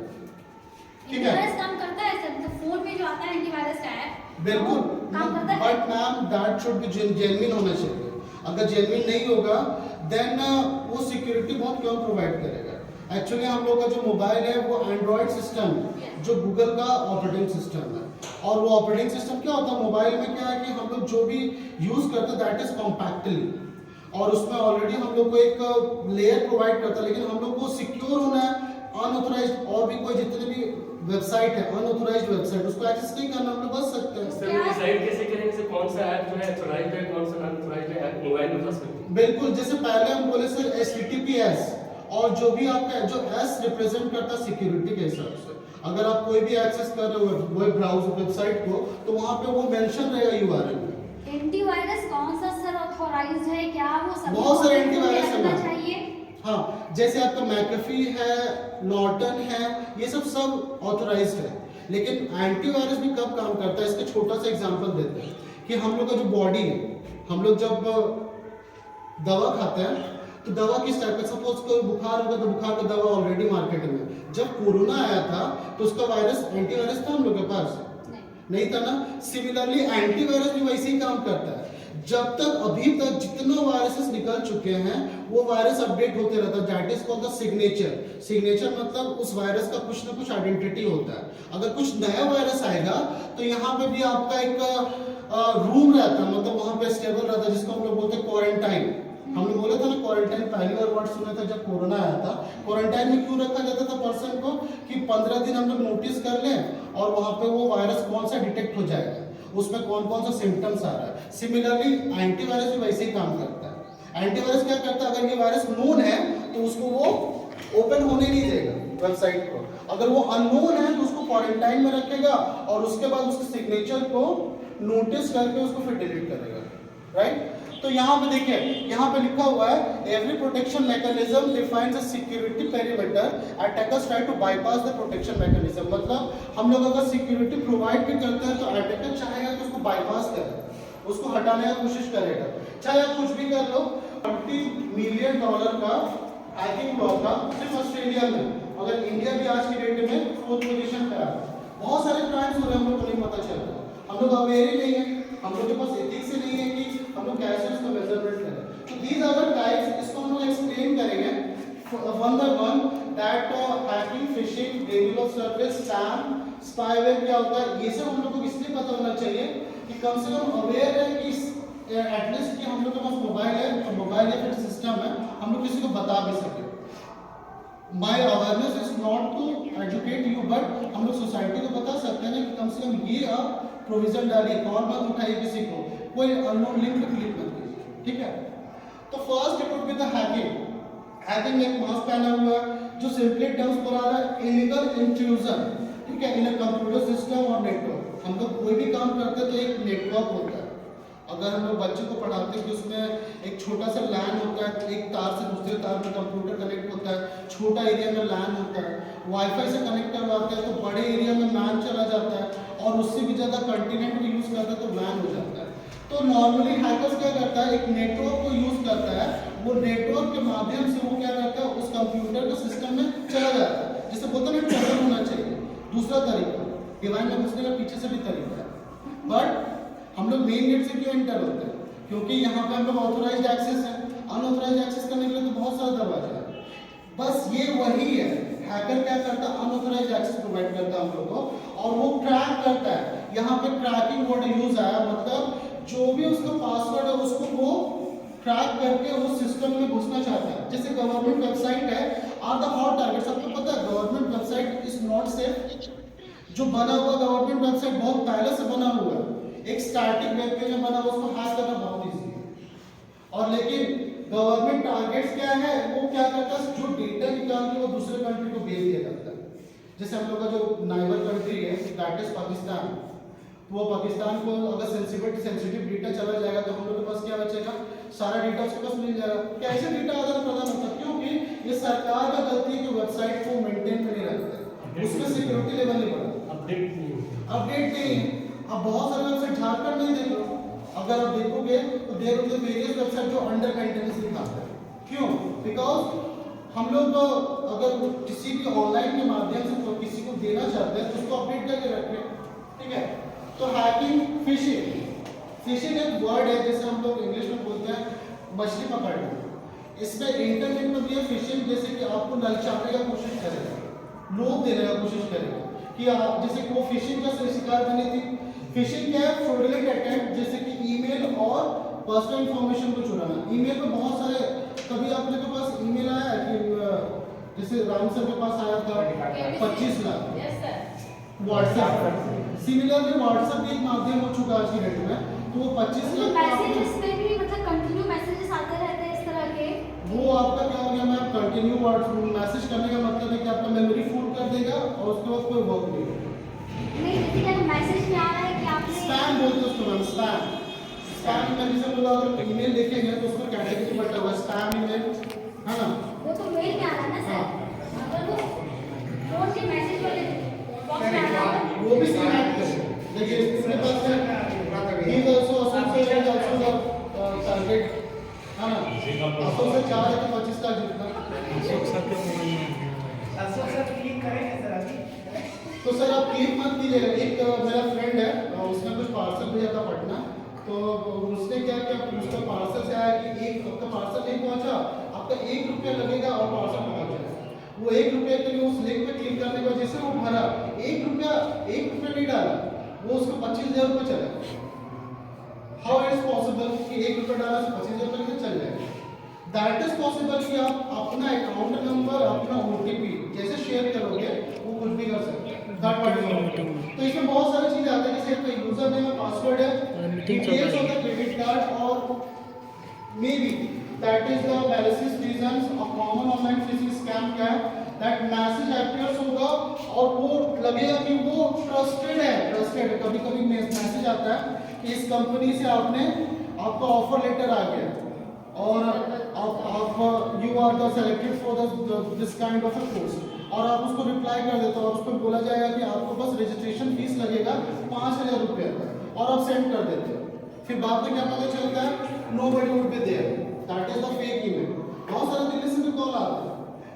ठीक है, एंटीवायरस काम करता है सर, तो फोन में जो आता है एंटीवायरस टैब बिल्कुल काम करता है, but ma'am that should be genuine होना चाहिए। अगर जेन्युइन नहीं होगा देन वो सिक्योरिटी बहुत कम प्रोवाइड करेगा। एक्चुअली हम लोग का जो मोबाइल है वो एंड्रॉइड सिस्टम है, जो गूगल का ऑपरेटिंग सिस्टम है, और वो ऑपरेटिंग सिस्टम क्या होता है, मोबाइल में क्या है कि हम लोग जो भी यूज करते हैं दैट इज कॉम्पैक्टली, और उसमें ऑलरेडी हम लोग को एक लेयर प्रोवाइड करता है, लेकिन हम लोग को सिक्योर होना है, अनऑथराइज्ड और भी कोई जितने भी वेबसाइट है, अनऑथराइज्ड वेबसाइट, उसको एक्सेस नहीं करना, हम लोग बच सकते हैं। सर डिसाइड कैसे करेंगे सर कौन सा ऐप जो है ऑथराइज्ड है, कौन सा अनऑथराइज्ड है मोबाइल में खास करके? बिल्कुल, जैसे पहले हम बोले सर HTTPS, और जो भी आपका जो S रिप्रेजेंट करता है सिक्योरिटी के हिसाब से। अगर आप कोई भी एक्सेस कर रहे हो वेब ब्राउज़र वेबसाइट को, तो वहाँ पे वो मेंशन रहेगा यूआरएल में। एंटीवायरस कौन सा सर ऑथोराइज्ड है, क्या वो सभी बहुत सारे को एंटीवायरस रखना हैं। चाहिए? हाँ, जैसे आपका मैकेफी है, नॉर्टन है, ये सब ऑथराइज्ड है। लेकिन एंटीवायरस भी कब काम करता है, इसका छोटा सा एग्जांपल देते हैं कि हम लोग का जो बॉडी है, हम लोग जब दवा खाते हैं तो दवा किस टाइप का, सपोज कोई बुखार होगा तो बुखार का दवा ऑलरेडी मार्केट में। जब कोरोना आया था तो उसका वायरस एंटीवायरस था हम लोग के पास, नहीं था ना। सिमिलरली एंटीवायरस भी वैसे ही काम करता है। जब तक अभी तक जितना वायरसेस निकल चुके हैं वो वायरस अपडेट होते रहता है। That is called the signature. Signature मतलब उस वायरस का कुछ ना कुछ आइडेंटिटी होता है। अगर कुछ नया वायरस आएगा तो यहाँ पे भी आपका एक रूम रहता है, मतलब वहाँ पे स्टेबल रहता है, जिसको हम लोग बोलते हैं क्वारंटाइन। हमने बोला था ना क्वारंटाइन, पहली बार वर्ड सुना था जब कोरोना आया था। क्वारंटाइन में क्यों रखा जाता था पर्सन को, कि 15 दिन हम लोग नोटिस कर लें और वहाँ पे वो वायरस कौन सा डिटेक्ट हो जाएगा, उसमें कौन कौन सा सिम्टम्स आ रहा है। सिमिलरली एंटीवायरस भी वैसे ही काम करता है। एंटीवायरस क्या करता है, अगर ये वायरस नोन है तो उसको वो ओपन होने नहीं देगा वेबसाइट को। अगर वो अननोन है तो उसको क्वारंटाइन में रखेगा और उसके बाद उसके सिग्नेचर को नोटिस करके उसको फिर डिलीट करेगा, राइट। तो यहाँ पे देखिए, यहाँ पे लिखा हुआ है every protection mechanism defines a security perimeter, attackers try to bypass the protection mechanism. मतलब हम लोग अगर सिक्योरिटी प्रोवाइड भी करते हैं तो अटैकर चाहेगा कि उसको बाईपास करे, उसको हटाने का कोशिश करेगा। चाहे आप कुछ भी कर लो, $20 मिलियन का हैकिंग हुआ था सिर्फ ऑस्ट्रेलिया में। अगर इंडिया भी आज की डेट में 4th पोजीशन पे आ रहा है। बहुत सारे क्राइम्स हो रहे हैं, हम लोग को नहीं पता चल रहा, हम लोग अवेयर ही नहीं है, हम लोग के पास एथिक्स ही नहीं है कि हम लोग कैसे उसका मेजरमेंट करें। तो दीज आर द टाइप्स, इसको हम लोग एक्सप्लेन करेंगे one by one. That hacking, fishing, Daniel of service, spam, spyware क्या होता है, ये सब हम लोग को इसलिए पता होना चाहिए कि कम से कम अवेयर है कि एटलीस्ट कि हम लोग के पास मोबाइल है और मोबाइल या फिर सिस्टम है, हम लोग किसी को बता भी सके। My awareness is not to educate you, but हम लोग सोसाइटी को बता सकते हैं कि कम से कम ये आप प्रोविजन डालिए, कॉल मत उठाइए किसी को, कोई अननोन लिंक पे क्लिक मत कीजिए, ठीक है। तो first it would be the hacking. Hacking एक मास्क पहना हुआ है जो सिंपली टर्म्स पर आ रहा है इलीगल इंट्रूजन, ठीक है, इन अ कंप्यूटर सिस्टम और नेटवर्क। हम लोग कोई भी काम करते हैं तो एक नेटवर्क होता है। अगर हम लोग बच्चे को पढ़ाते हैं कि उसमें एक छोटा सा लैन होता है, एक तार से दूसरे तार में कंप्यूटर कनेक्ट होता है, छोटा एरिया में लैन होता है, वाईफाई से कनेक्ट करवाते हैं तो बड़े एरिया में मैन चला जाता है और उससे भी ज़्यादा कंटिनेंट भी यूज़ करता है तो मैन हो जाता है। तो नॉर्मली हैकर्स क्या करता है, एक नेटवर्क को यूज़ करता है, वो नेटवर्क के माध्यम से वो क्या करता है, उस कंप्यूटर के सिस्टम में चला जाता है, जिसे बोलते हैं ट्रैवल होना चाहिए। दूसरा तरीका डिवाइन में घुसने का पीछे से भी तरीका है, बट हम लोग मेन गेट से क्यों एंटर होते हैं, क्योंकि यहाँ पे हम लोग ऑथोराइज्ड एक्सेस है। अनऑथोराइज्ड एक्सेस करने के लिए तो बहुत सारा दरवाजा है, बस ये वही है। हैकर क्या करता है, अनऑथोराइज्ड एक्सेस प्रोवाइड करता है हम लोग को और वो ट्रैक करता है। यहाँ पे ट्रैकिंग वर्ड यूज आया, मतलब जो भी उसका पासवर्ड है उसको वो ट्रैक करके वो सिस्टम में घुसना चाहता है। जैसे गवर्नमेंट वेबसाइट है, आर द हॉट टारगेट। सबको पता है government website is not safe. जो बना हुआ गवर्नमेंट वेबसाइट बहुत पहले से बना हुआ है, एक स्टैटिक वेब पेज में बना, उसको हैक करना बहुत ईजी है। और लेकिन गवर्नमेंट टारगेट्स क्या है, वो क्या करता है, जो डेटा निकाल के वो दूसरे कंट्री को भेज दिया जाता है। जैसे हम लोग का जो नाइबर कंट्री है दैट इज पाकिस्तान, तो वो पाकिस्तान को अगर सेंसिटिव डेटा चला जाएगा तो हम लोग के पास क्या बचेगा, सारा डेटा उसके पास मिल जाएगा। कैसे डेटा आदान प्रदान होता है, क्योंकि ये सरकार का गलती है कि वेबसाइट को मेंटेन में नहीं रखते, उसमें सिक्योरिटी लेवल नहीं बढ़ा, अपडेट नहीं है। अब बहुत सारे वेबसाइट झारखंड में देख लो, अगर आप देखोगे तो देखोगे वेरियस वेबसाइट जो अंडर मेंटेनेंस दिखाता है। क्यों? बिकॉज हम लोग अगर किसी भी ऑनलाइन के माध्यम से तो किसी को देना चाहते हैं तो उसको अपडेट करके रखें, ठीक है। तो हैकिंग, फिशिंग एक वर्ड है, जैसे हम लोग इंग्लिश में बोलते हैं मछली पकड़ना। इसमें इंटरनेट में भी है फिशिंग, जैसे कि आपको ललचाने का कोशिश करेगा, लोभ देने का कोशिश करेगा कि आप, जैसे वो फिशिंग का शिकार बनी थी। फिशिंग क्या है, फ्रॉडुलेंट अटेम्प्ट, जैसे कि ईमेल और पर्सनल इंफॉर्मेशन को चुराना। ईमेल पे बहुत सारे, कभी आप लोगों के पास ईमेल आया है कि जैसे राम सर के पास आया था 25 लाख व्हाट्सएप, सिमिलरली व्हाट्सएप भी एक माध्यम हो चुका है आज की डेट में, तो वो 25 लाख मैसेजेस पे भी मतलब कंटिन्यू मैसेजेस आते रहते हैं इस तरह के, वो आपका क्या हो गया, मैं कैन यू व्हाट मैसेज करने का मतलब है कि आपका मेमोरी फुल कर देगा और उसके बाद कोई वर्क नहीं होगा। नहीं, जैसे कि अगर मैसेज में आ रहा है कि आपने स्पैम बोलते हैं उसको मैम, स्पैम। स्पैम में जैसे बोला अगर ईमेल देखेंगे तो उसमें कैटेगरी बटा हुआ है स्पैम ईमेल, है ना? वो तो मेल में आ रहा है ना सर, अगर वो फोन के मैसेज वाले बॉक्स में आ रहा है वो भी सेम ऐड करें। देखिए इसके पास है he is also associated also the target, है ना? असो से 4 है तो 25 लाख जितना। तो सर आप क्लिक मत कीजिएगा। एक मेरा फ्रेंड है, उसने कुछ पार्सल भेजा था पटना, तो उसने क्या किया, उसका पार्सल से आया कि एक आपका पार्सल नहीं पहुंचा, आपका 1 रुपया लगेगा और पार्सल पहुंच जाएगा। वो 1 रुपये के लिए उस लिंक पे क्लिक करने की वजह से वो भरा 1 रुपया नहीं डाला, वो उसको 25,000 रुपये चला। हाउ इट इज पॉसिबल कि 1 रुपया डाला तो 25,000 रुपये कैसे चल जाएगा? दैट इज पॉसिबल कि आप अपना अकाउंट नंबर, अपना OTP जैसे शेयर करोगे वो कुछ भी कर सकते हैं, थर्ड पार्टी। तो इसमें बहुत सारी चीजें आती है, जैसे आपका यूजर नेम और पासवर्ड है, details of the credit card, और maybe that is the malicious reasons of common online phishing scam क्या है, दैट मैसेज अपीयर्स होगा और वो लगेगा कि वो ट्रस्टेड है। कभी कभी मैसेज आता है कि इस कंपनी से आपका ऑफर लेटर आ गया और आप you are the selected for this kind of a course, और आप उसको रिप्लाई कर देते हो और उसको बोला जाएगा कि आपको बस रजिस्ट्रेशन फीस लगेगा 5,000 रुपये और आप सेंड कर देते हो। फिर बाद में क्या पता चलता है, nobody would be there, that is the fake email. बहुत सारे दिल्ली से भी कॉल आते हैं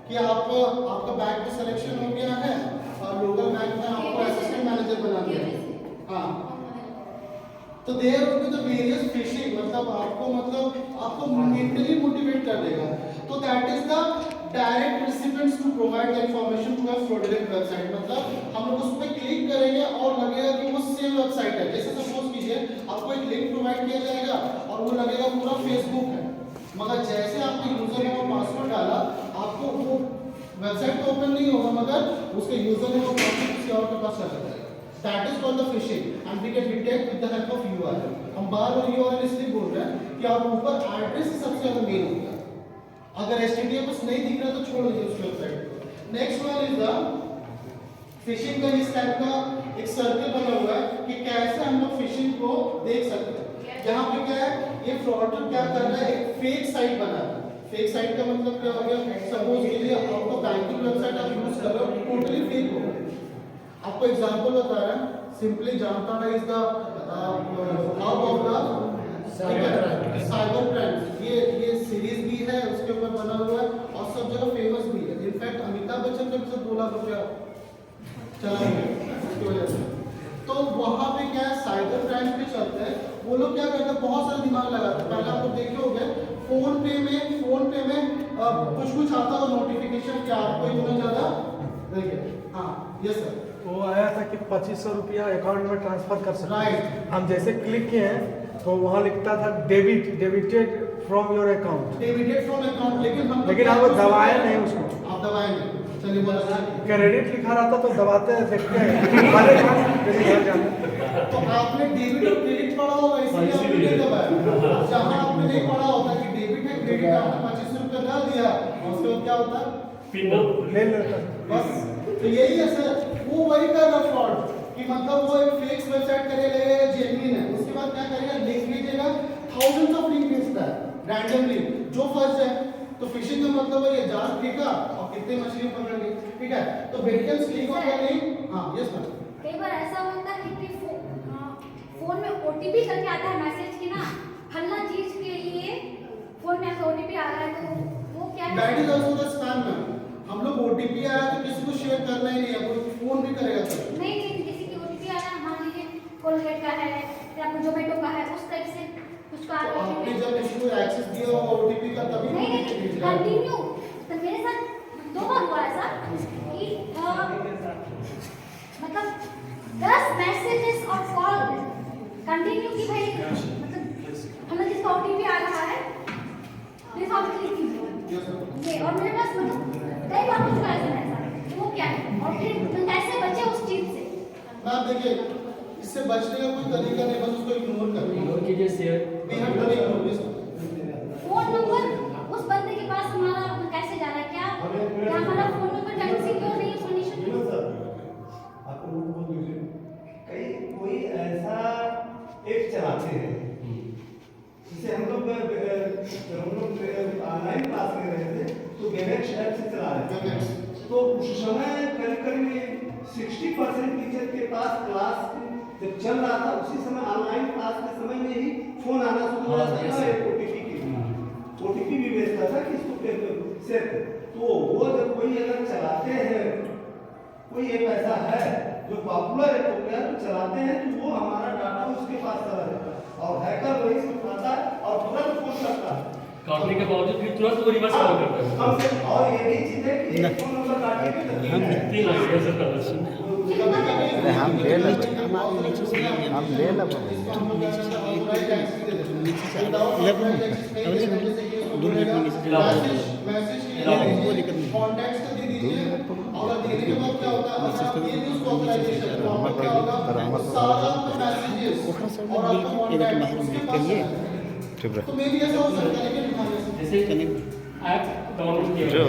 कि आपका बैंक में सिलेक्शन हो गया है और लोकल बैंक में आपको असिस्टेंट मैनेजर बना दिया है। हाँ, तो there will be the various phishing, मतलब आपको मेंटली मोटिवेट कर देगा। तो that is the direct recipients to provide the information to a fraudulent website, मतलब हम लोग उस पर क्लिक करेंगे और लगेगा कि वो सेम वेबसाइट है। जैसे सपोज कीजिए आपको एक लिंक प्रोवाइड किया जाएगा और वो लगेगा पूरा फेसबुक है, मगर जैसे आपने यूजर नेम और पासवर्ड डाला आपको वो वेबसाइट तो ओपन नहीं होगा, मगर उसके यूजर नेम और पासवर्ड किसी और के पास चला जाएगा। That is called the phishing and we can detect with the help of URL। हम बार-बार URL इसलिए बोल रहे हैं कि आप ऊपर एड्रेस सबसे ज़्यादा मेन होता है। अगर HTTPS नहीं दिख रहा तो छोड़ दीजिए उस वेबसाइट को। Next one is the fishing का इस टाइप का एक सर्कल बना हुआ है कि कैसे हम लोग फिशिंग को देख सकते हैं। यहाँ पे क्या है, ये फ्रॉडर क्या कर रहा है, एक फेक साइट बना रहा है। फेक साइट का मतलब क्या हो गया, सपोज कीजिए आपको बैंकिंग वेबसाइट आप यूज कर रहे हो, टोटली फेक होगा। आपको एग्जांपल बता रहा है, simply Jamtara is the hub of the cyber crime. ये सीरीज भी है, उसके ऊपर बना हुआ है और सब जगह फेमस भी है। इनफैक्ट अमिताभ बच्चन का भी 2 लाख रुपया चला गया उसकी वजह से। तो वहाँ पे क्या है, साइबर क्राइम पे चलते हैं वो लोग क्या करते हैं, बहुत सारा दिमाग लगाते हैं। पहले आप लोग देखे होंगे फोन पे में कुछ आता हो नोटिफिकेशन कि आपको इतना ज़्यादा, देखिए हाँ यस सर, वो आया था कि 2500 रुपया अकाउंट में ट्रांसफर कर सकते हैं। राइट, हम जैसे क्लिक किए हैं तो वहाँ लिखता था debited from your account, debited from account, लेकिन हम दबाए नहीं उसको। आप दबाए नहीं, चलिए बोला क्रेडिट लिखा रहता तो दबाते हैं, देखते हैं तो आपने डेबिट और क्रेडिट पढ़ा होगा, इसलिए आपने नहीं दबाया। जहाँ आपने नहीं पढ़ा होता कि डेबिट है क्रेडिट, आपने 25 रुपया डाल दिया और उसके बाद क्या होता है, ले लेता बस। तो यही है सर, वो वही कर रहा फ्रॉड कि मतलब वो एक फेक वेबसाइट करेगा, जेन्युइन है, उसके बाद क्या करेगा, लिंक भेजेगा, थाउजेंड्स ऑफ लिंक भेजता है रैंडमली, जो फंस जाए। तो फिशिंग का मतलब है ये जाल फेंका और कितने मछली पकड़ ली, ठीक है। तो बेटियंस क्लिक ऑन द लिंक, हां यस मैम। कई बार ऐसा होता है कि फोन में OTP करके आता है मैसेज कि ना फलना चीज के लिए फोन में OTP आ रहा है, तो वो क्या है, that is also the spam ma'am. हम लोग OTP आया तो किसी को शेयर करना ही नहीं है, वो फोन भी करेगा सर। नहीं किसी की OTP आ रहा है, मान लीजिए कोलगेट का है या फिर जोमेटो का है, उस टाइप से कुछ का तो आपने जब किसी को एक्सेस दिया होगा OTP का तभी नहीं कंटिन्यू। तो मेरे साथ 2 बार हुआ ऐसा कि मतलब 10 मैसेजेस और कॉल कंटिन्यू की भाई, मतलब हमें जिसका OTP आ रहा है प्लीज आप क्लिक कीजिए ये, और मेरे पास मतलब कई बार कुछ ऐसा वो क्या है, और फिर कैसे बचे उस चीज से। मैम देखिए, इससे बचने का कोई तरीका नहीं, बस उसको इग्नोर करना। इग्नोर कीजिए, share we have to ignore this. Phone number उस बंदे के पास हमारा कैसे जा रहा है, क्या वेबएक्स ऐप से चला रहे थे। तो उस समय करीब करीब 60% टीचर के पास क्लास जब चल रहा था उसी समय ऑनलाइन क्लास के समय में ही फोन आना शुरू हो जाता था ओटीपी के लिए। ओटीपी भी भेजता था कि इसको शेयर कर। तो वो जब कोई अगर चलाते हैं, कोई एक ऐसा है जो पॉपुलर है तो क्या तो चलाते हैं तो वो हमारा डाटा उसके पास चला जाता है और हैकर वही से उठाता है और तुरंत पुश करता है। काटने के बावजूद भी तुरंत वो रिवर्स कॉल करता है। हम से और ये भी चीज है कि एक फोन नंबर काटने के लिए हम कितनी लग गया सर कर अरे हम ले लेंगे, हम ले तो मे भी ऐसा हो सकता है लेकिन जैसे ऐप डाउनलोड किया जो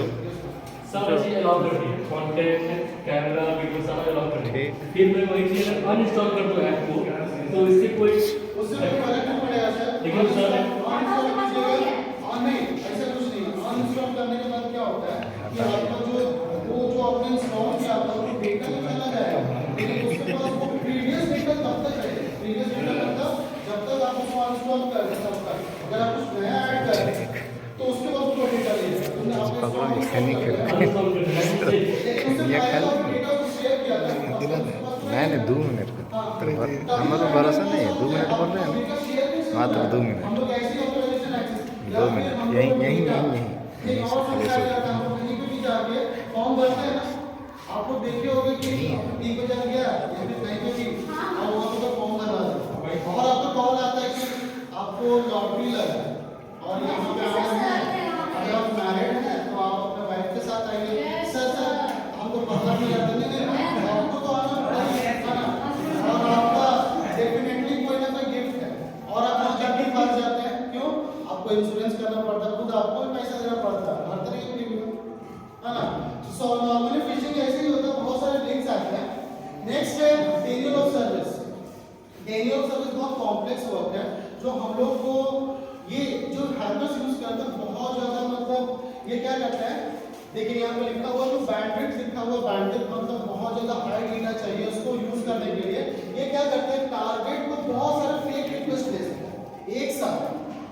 सब चीज अलाउ कर दी, कॉन्टैक्ट, कैमरा, वीडियो सब अलाउ कर दी। फिर मैं वही चीज अनइंस्टॉल कर दूं ऐप को तो इससे कोई उससे कोई फर्क नहीं पड़ेगा सर। लेकिन सर अनइंस्टॉल कीजिएगा और नहीं ऐसा कुछ नहीं। अनइंस्टॉल करने के बाद क्या होता है कि आपका जो आपने इंस्टॉल किया था वो डेटा तो चला जाएगा लेकिन उसके पास वो प्रीवियस डेटा तब तक रहेगा। प्रीवियस डेटा मतलब जब तक आप उसको अनइंस्टॉल कर रहे तब तक। अगर आप कुछ नया ऐड कर रहे हैं तो उसके बाद उसको डेटा ले लेगा। तुमने आपने मैंने 2 मिनट हमारा भरोसा नहीं है, 2 मिनट बोल रहे हैं मात्र 2 मिनट, 2 मिनट यही आपको देखे होंगे कि टी को चल गया या फिर कहीं पे भी और वहाँ पे फॉर्म भरवा दो और आपको कॉल आता है कि आपको लॉटरी लगा और यहाँ पे अगर आप मैरिड हैं तो आप अपने वाइफ के साथ आइए। सर हमको पता नहीं है आपको तो आना पड़ेगा और आपका डेफिनेटली कोई ना कोई गिफ्ट है और आप वहाँ जाके फंस जाते हैं। क्यों? आपको इंश्योरेंस करना पड़ता है, खुद आपको भी पैसा देना पड़ता है हर तरह की है ना। सो नॉर्मली फिशिंग ऐसे ही होता है, बहुत सारे लिंक्स आते हैं। नेक्स्ट है denial of service. Daniel of service बहुत कॉम्प्लेक्स वर्क है जो हम लोग को ये जो हैकर्स यूज करते हैं बहुत ज्यादा मतलब ये क्या करते हैं देखिए यहाँ पे लिखा हुआ जो बैंडविड्थ लिखा हुआ बैंडविड्थ मतलब बहुत ज्यादा हाई डेटा चाहिए उसको यूज करने के लिए। ये क्या करते हैं टारगेट को बहुत सारे फेक रिक्वेस्ट भेजते हैं एक साथ।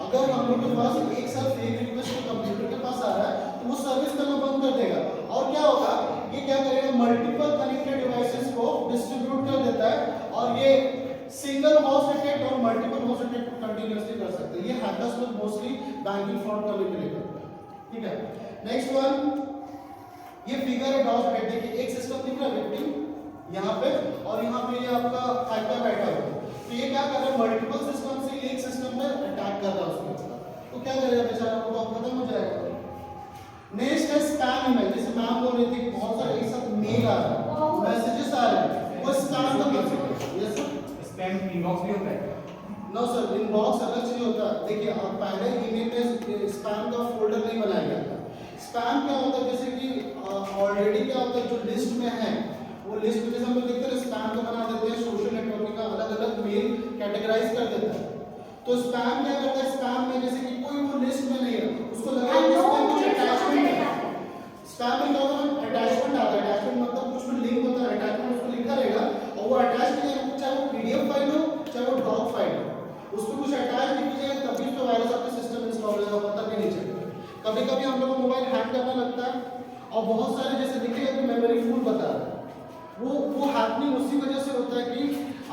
अगर हम लोग के पास एक साथ फेक रिक्वेस्ट कंप्यूटर के पास आ रहा है तो वो सर्विस करना बंद कर देगा और क्या होगा ये क्या करेगा मल्टीपल कनेक्टेड डिवाइसेस को डिस्ट्रीब्यूट कर देता है और ये सिंगल हाउस अटैक और मल्टीपल हाउस अटैक को कंटिन्यूअसली कर सकते हैं। ये हैकर्स लोग मोस्टली बैंकिंग फ्रॉड करने के लिए करते हैं। ठीक है नेक्स्ट वन ये फिगर है डॉस अटैक। देखिए एक सिस्टम दिख रहा है विक्टिम यहाँ पे और यहाँ पे ये आपका हैकर बैठा हुआ है तो ये क्या कर रहा है मल्टीपल सिस्टम से एक सिस्टम पे अटैक कर रहा है उसके तो क्या करेगा बेचारा को तो खत्म हो जाएगा। नेक्स्ट है स्पैम ईमेल। जैसे मैम बोल रही थी बहुत सारे एक साथ मेल आ रहा है मैसेजेस आ रहे हैं वो स्पैम का मतलब है। यस सर स्पैम इनबॉक्स भी होता है? नो सर इनबॉक्स अलग चीज होता है। देखिए आप पहले ईमेल में स्पैम का फोल्डर नहीं बनाया जाता। स्पैम क्या होता है जैसे कि ऑलरेडी क्या होता है जो लिस्ट में है वो लिस्ट में जैसे हम लोग देखते हैं स्पैम को बना देते हैं सोशल नेटवर्किंग का अलग अलग मेल कैटेगराइज कर देता है। तो स्पैम क्या करता है स्पैम में जैसे कि कोई वो लिस्ट में नहीं है उसको लगा कि इसमें कुछ अटैचमेंट है। स्पैम में क्या होता है अटैचमेंट आता है। अटैचमेंट मतलब कुछ में लिंक होता है अटैचमेंट उसको लिखा रहेगा और वो अटैच किया चाहे वो पीडीएफ फाइल हो चाहे वो डॉक फाइल हो उसको कुछ अटैच लिख जाएगा तभी तो वायरस आपके सिस्टम में इंस्टॉल होगा पता भी नहीं चलेगा। कभी कभी हम लोग को मोबाइल हैक करने लगता है और बहुत सारे जैसे दिखेगा कि मेमोरी फुल बता रहा है वो हैकिंग उसी वजह से होता है कि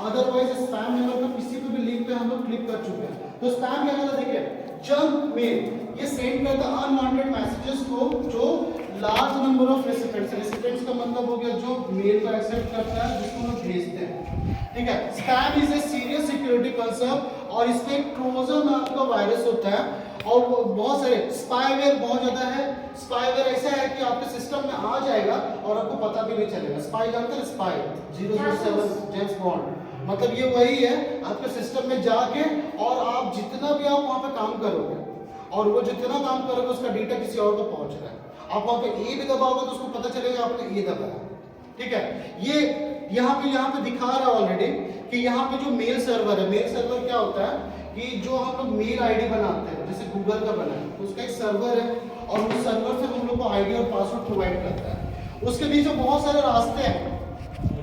अदरवाइज स्पैम मेल पे किसी पे भी लिंक पे हम लोग क्लिक कर चुके हैं। तो स्पैम क्या करता है देखिए जंक मेल ये सेंड करता है अनवांटेड मैसेजेस को जो लार्ज नंबर ऑफ रेसिपिएंट्स का मतलब हो गया जो मेल को एक्सेप्ट करता है जिसको हम भेजते हैं। ठीक है spam is a serious security concern और इसमें एक ट्रोजन नाम का वायरस होता है और बहुत सारे स्पाईवेयर बहुत ज्यादा है। स्पाईवेयर ऐसा है कि आपके सिस्टम में आ जाएगा और आपको पता भी नहीं चलेगा। स्पाई जानते हैं स्पाई 007 जेम्स बॉन्ड मतलब ये वही है आपके सिस्टम में जाके और आप जितना भी आप वहाँ पे काम करोगे और वो जितना काम करोगे उसका डेटा किसी और को पहुंच रहा है। आप वहाँ पे ए भी दबाओगे तो उसको पता चलेगा आपने ए दबाया। ठीक है ये यहाँ पे दिखा रहा है ऑलरेडी कि यहाँ पे जो मेल सर्वर है मेल सर्वर क्या होता है कि जो हम लोग मेल आईडी बनाते हैं जैसे गूगल का बना है तो उसका एक सर्वर है और उस सर्वर से हम लोग को आईडी और पासवर्ड प्रोवाइड करता है। उसके बीच में बहुत सारे रास्ते हैं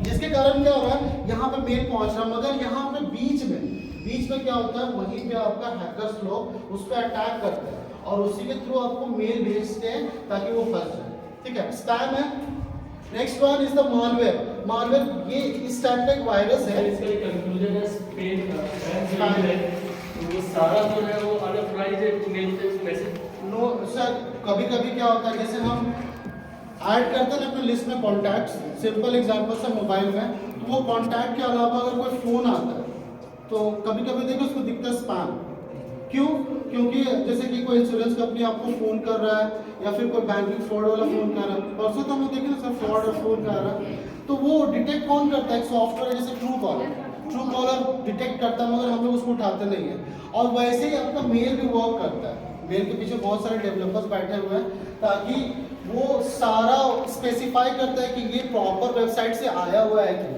जिसके कारण क्या हो रहा है, यहाँ पे मेल पहुंच रहा है, मगर यहाँ पे बीच में क्या होता है, वहीं पे आपका हैकर्स लोग उस पर अटैक करते हैं और उसी के थ्रू आपको मेल भेजते हैं ताकि वो फंस जाए। ठीक है, स्पैम है। Next one is the malware. ये इस टाइप का एक वायरस है। इसका एक कंक्लूजन है स्पेन का है, तो वो सारा जो है वो unauthorised mail message. No sir, कभी कभी क्या होता है, जैसे हम ऐड करते हैं अपने लिस्ट में कॉन्टैक्ट्स, सिंपल एग्जांपल से मोबाइल में, तो वो कॉन्टैक्ट के अलावा अगर कोई फ़ोन आता है तो कभी कभी देखो उसको दिखता है स्पैम। क्यों? क्योंकि जैसे कि कोई इंश्योरेंस कंपनी आपको फ़ोन कर रहा है या फिर कोई बैंकिंग फ्रॉड वाला फ़ोन कर रहा है। परसों तो हम लोग देखे ना सर, फ्रॉड और फ़ोन कर रहा है, तो वो डिटेक्ट कौन करता है? एक सॉफ्टवेयर जैसे ट्रू कॉलर डिटेक्ट करता है, मगर हम लोग उसको उठाते नहीं है। और वैसे ही आपका मेल भी वर्क करता है। मेल के पीछे बहुत सारे डेवलपर्स बैठे हुए हैं ताकि वो सारा स्पेसिफाई करता है कि ये प्रॉपर वेबसाइट से आया हुआ है कि,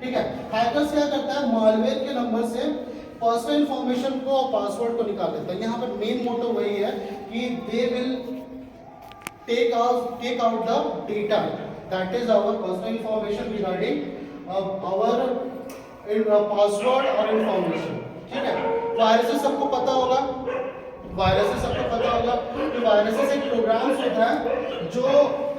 ठीक है। हैकर्स क्या करता है, मालवेयर के नंबर से पर्सनल इंफॉर्मेशन को और पासवर्ड को निकाल देता है। यहाँ पे मेन मोटो वही है कि they will take out the data, that is our personal information regarding our password और इंफॉर्मेशन। ठीक है, वायरसेस सबको पता होगा, कि वायरसेस एक प्रोग्राम्स होता है जो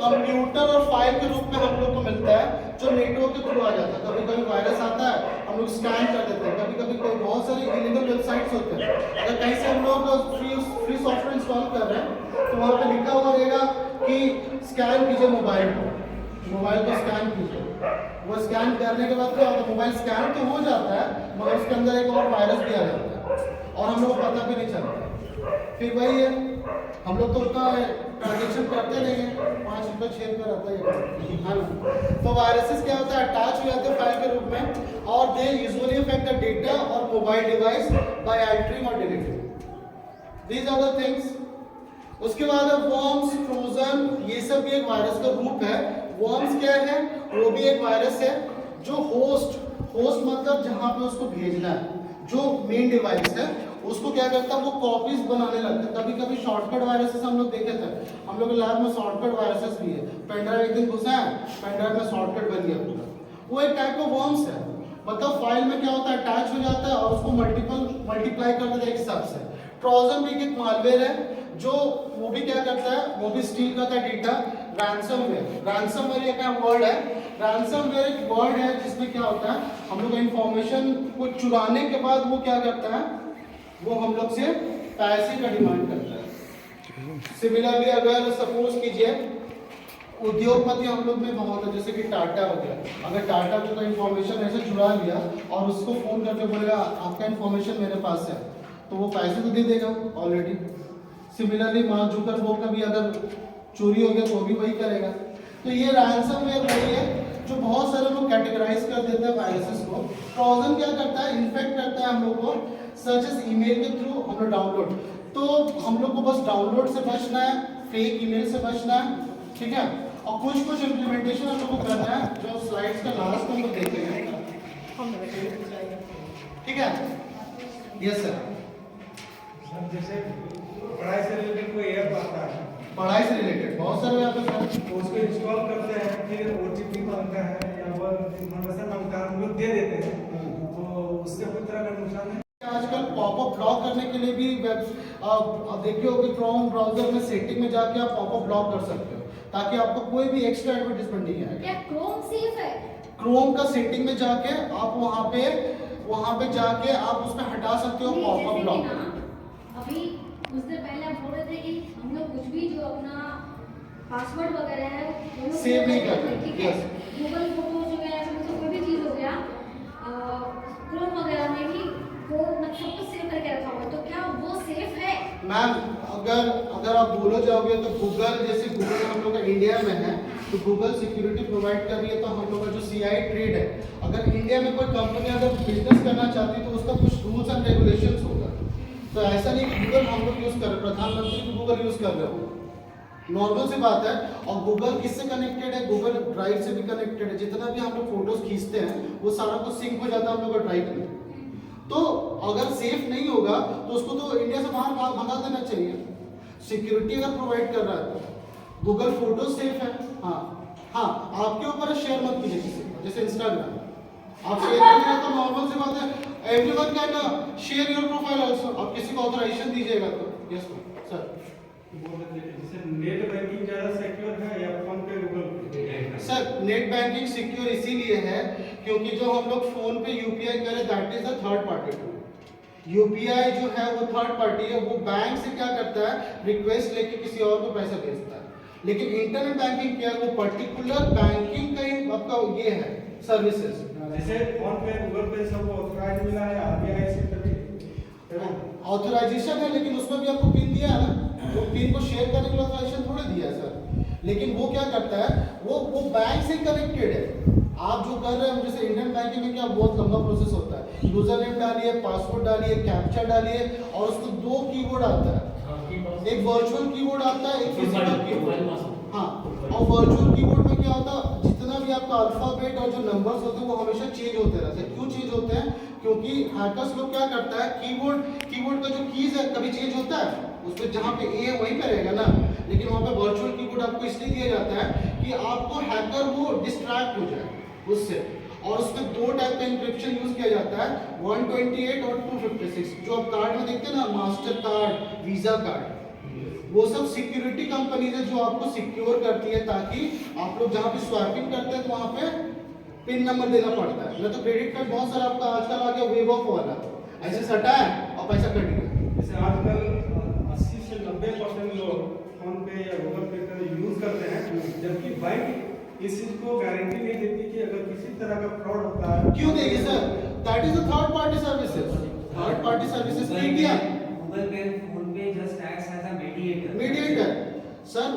कंप्यूटर और फाइल के रूप में हम लोग को मिलता है, जो नेटवर्क के थ्रू आ जाता है। कभी कभी वायरस आता है, हम लोग स्कैन कर देते हैं। कभी कभी कोई बहुत सारे इलीगल वेबसाइट्स होते हैं, अगर कहीं से हम लोग फ्री सॉफ्टवेयर इंस्टॉल कर रहे हैं तो वहाँ पे लिखा हुआ रहेगा कि स्कैन कीजिए मोबाइल को स्कैन कीजिए। वो स्कैन करने के बाद क्या होता है, मोबाइल स्कैन तो हो जाता है मगर उसके अंदर एक और वायरस भी आ जाता है और हम लोग को पता भी नहीं चलता। फिर वही है, हम लोग तो उतना ट्रांजेक्शन करते नहीं है, 5 रुपये 6 रुपये रहता है ना। तो वायरसेस क्या होता है, अटैच हो जाते हैं फाइल के रूप में और they usually affect the data और मोबाइल डिवाइस बाय अल्टरिंग और deleting. These are the things. उसके बाद वर्म्स, ट्रोजन, ये सब भी एक वायरस का रूप है। वर्म्स क्या है, वो भी एक वायरस है जो होस्ट मतलब जहां पे उसको भेजना है, जो मेन डिवाइस है उसको क्या करता है, वो कॉपीज बनाने लगता है। कभी कभी शॉर्टकट वायरसेस हम लोग देखे थे, हम लोग के लैब में शॉर्टकट वायरसेस भी है। पेनड्राइव एक दिन घुसा है, पेनड्राइव में शॉर्टकट बन गया पूरा, वो एक टाइप का वर्म्स है। मतलब फाइल में क्या होता है, अटैच हो जाता है और उसको मल्टीप्लाई कर देता है एक हिसाब से। ट्रोजन भी एक मालवेयर है जो वो भी क्या करता है, वो भी स्टील करता है डेटा। रैंसमवेयर एक वर्ड है। रैंसमवेयर एक वर्ड है जिसमें क्या होता है, हम लोग इंफॉर्मेशन को चुराने के बाद वो क्या करता है, वो हम लोग से पैसे का डिमांड करता है। सिमिलरली अगर सपोज कीजिए उद्योगपति हम लोग में बहुत है, जैसे कि टाटा हो गया। अगर टाटा को कोई इंफॉर्मेशन ऐसे चुरा लिया और उसको फोन करके बोलेगा आपका इंफॉर्मेशन मेरे पास है, तो वो पैसे तो दे देगा ऑलरेडी। सिमिलरली मार्क जुकरबर्ग का भी अगर चोरी हो गया तो भी वही करेगा। तो ये रैंसमवेयर वही है जो बहुत सारे लोग कैटेगराइज कर देते हैं वायरसेस को। ट्रोजन क्या करता है, इन्फेक्ट करता है हम लोग को, सच एज ईमेल के थ्रू हम लोग डाउनलोड। तो हम लोग को बस डाउनलोड से बचना है, फेक ईमेल से बचना है, ठीक है। और कुछ इम्प्लीमेंटेशन हम लोग को करना है जो स्लाइड्स का लास्ट में हम लोग देखेंगे, ठीक है। Yes sir. जैसे पढ़ाई से रिलेटेड कोई ऐप आता है, पढ़ाई से रिलेटेड बहुत सारे ऐप है, उसको इंस्टॉल करते हैं, फिर OTP मांगता है या वो इन्फॉर्मेशन मांगता है, हम लोग दे देते हैं, तो उससे कोई तरह का नुकसान है। आजकल पॉपअप ब्लॉक करने के लिए भी देखिए होगी, क्रोम ब्राउजर में सेटिंग में जाके आप पॉपअप ब्लॉक कर सकते हो ताकि आपको कोई भी एक्स्ट्रा एडवर्टाइजमेंट नहीं आएगा। क्या क्रोम सेफ है? क्रोम का सेटिंग में जाके आप वहाँ पे जाके आप उसमें हटा सकते हो पॉपअप ब्लॉक। अभी कुछ देर पहले आप बोल रहे थे कि हम लोग कुछ भी जो अपना पासवर्ड वगैरह है वो सेव नहीं करते, ठीक है। गूगल फोटोज वगैरह सब कोई भी चीज़ हो गया, क्रोम वगैरह में भी वो सब कुछ सेव करके रखा हुआ है, तो क्या वो सेफ है? मैम अगर आप बोलो जाओगे तो गूगल, जैसे गूगल हम लोग का इंडिया में है तो गूगल सिक्योरिटी प्रोवाइड कर रही है। तो हम लोग का जो CI ट्रेड है, अगर इंडिया में कोई कंपनी अगर बिजनेस करना चाहती है तो उसका कुछ रूल्स एंड रेगुलेशंस होगा। तो ऐसा नहीं कि गूगल हम लोग यूज़ कर रहे, प्रधानमंत्री भी गूगल यूज़ कर रहे हो, नॉर्मल सी बात है। और गूगल किससे कनेक्टेड है, गूगल ड्राइव से भी कनेक्टेड है। जितना भी हम लोग फोटोज खींचते हैं वो सारा कुछ सिंक हो जाता है हम लोग का ड्राइव में। तो अगर सेफ नहीं होगा तो उसको तो इंडिया से बाहर भगा देना चाहिए। सिक्योरिटी अगर प्रोवाइड कर रहा है तो गूगल फोटो सेफ है। हाँ हाँ, आपके ऊपर शेयर मत कीजिए किसी को, जैसे इंस्टाग्राम आप शेयर करेंगे तो नॉर्मल सी बात है, everyone can share your profile also. आप किसी को ऑथराइजेशन दीजिएगा तो यस सर। जैसे नेट बैंकिंग ज़्यादा सिक्योर है या फोन पे गूगल पे? सर नेट बैंकिंग सिक्योर इसीलिए है क्योंकि जो हम लोग फोन पे यूपीआई करें that is a third party tool. UPI जो है वो थर्ड पार्टी है, वो बैंक से क्या करता है, रिक्वेस्ट लेके किसी और को पैसा भेजता है। लेकिन इंटरनेट बैंकिंग क्या है, वो पर्टिकुलर बैंकिंग का ही आपका ये है सर्विसेज। जैसे फोन पे गूगल पे सब ऑथराइज मिला है आरबीआई से तभी ऑथराइजेशन है, लेकिन उसमें भी आपको पिन दिया है ना, वो पिन को शेयर करने के लिए ऑथराइजेशन थोड़ी दिया है सर। लेकिन वो क्या करता है, वो बैंक से कनेक्टेड है। आप जो कर रहे हैं, जैसे इंडियन बैंकिंग में क्या बहुत लंबा प्रोसेस होता है, यूजर नेम डालिए, पासवर्ड डालिए, कैप्चा डालिए और उसको 2 कीवर्ड आता है, एक वर्चुअल कीवर्ड आता है, एक फिजिकल कीवर्ड। हाँ, और वर्चुअल कीवर्ड में क्या होता है, जितना भी आपका अल्फाबेट और जो नंबर्स होते हैं वो हमेशा चेंज होते रहते हैं। क्यों चेंज होते हैं? क्योंकि हैकर्स लोग क्या करता है, कीबोर्ड का जो कीज है कभी चेंज होता है, उसमें जहाँ पे ए है वहीं पे रहेगा ना, लेकिन वहाँ पे वर्चुअल कीबोर्ड आपको इसलिए दिया जाता है कि आपको हैकर वो डिस्ट्रैक्ट हो जाए उससे। और उसमें 2 टाइप का इंक्रिप्शन यूज किया जाता है, 128 और 256। जो आप कार्ड में देखते हैं ना, मास्टर कार्ड, वीजा कार्ड, वो सब सिक्योरिटी कंपनीज है जो आपको सिक्योर करती है, ताकि आप लोग जहाँ पे स्वैपिंग करते हैं तो वहाँ पे पिन नंबर देना पड़ता है। नहीं तो क्रेडिट कार्ड बहुत सारा आपका आजकल आ गया वेव ऑफ वाला, ऐसे सटा है और पैसा कट गया। जैसे आजकल 80 से 90% लोग फोन पे या गूगल पे का यूज करते हैं, जबकि बैंक इस चीज को गारंटी नहीं देती कि अगर किसी तरह का फ्रॉड होता है। क्यों देगी sir? That is a third party services. Third party services Paytm, Google Pay, PhonePe just acts as a mediator. Sir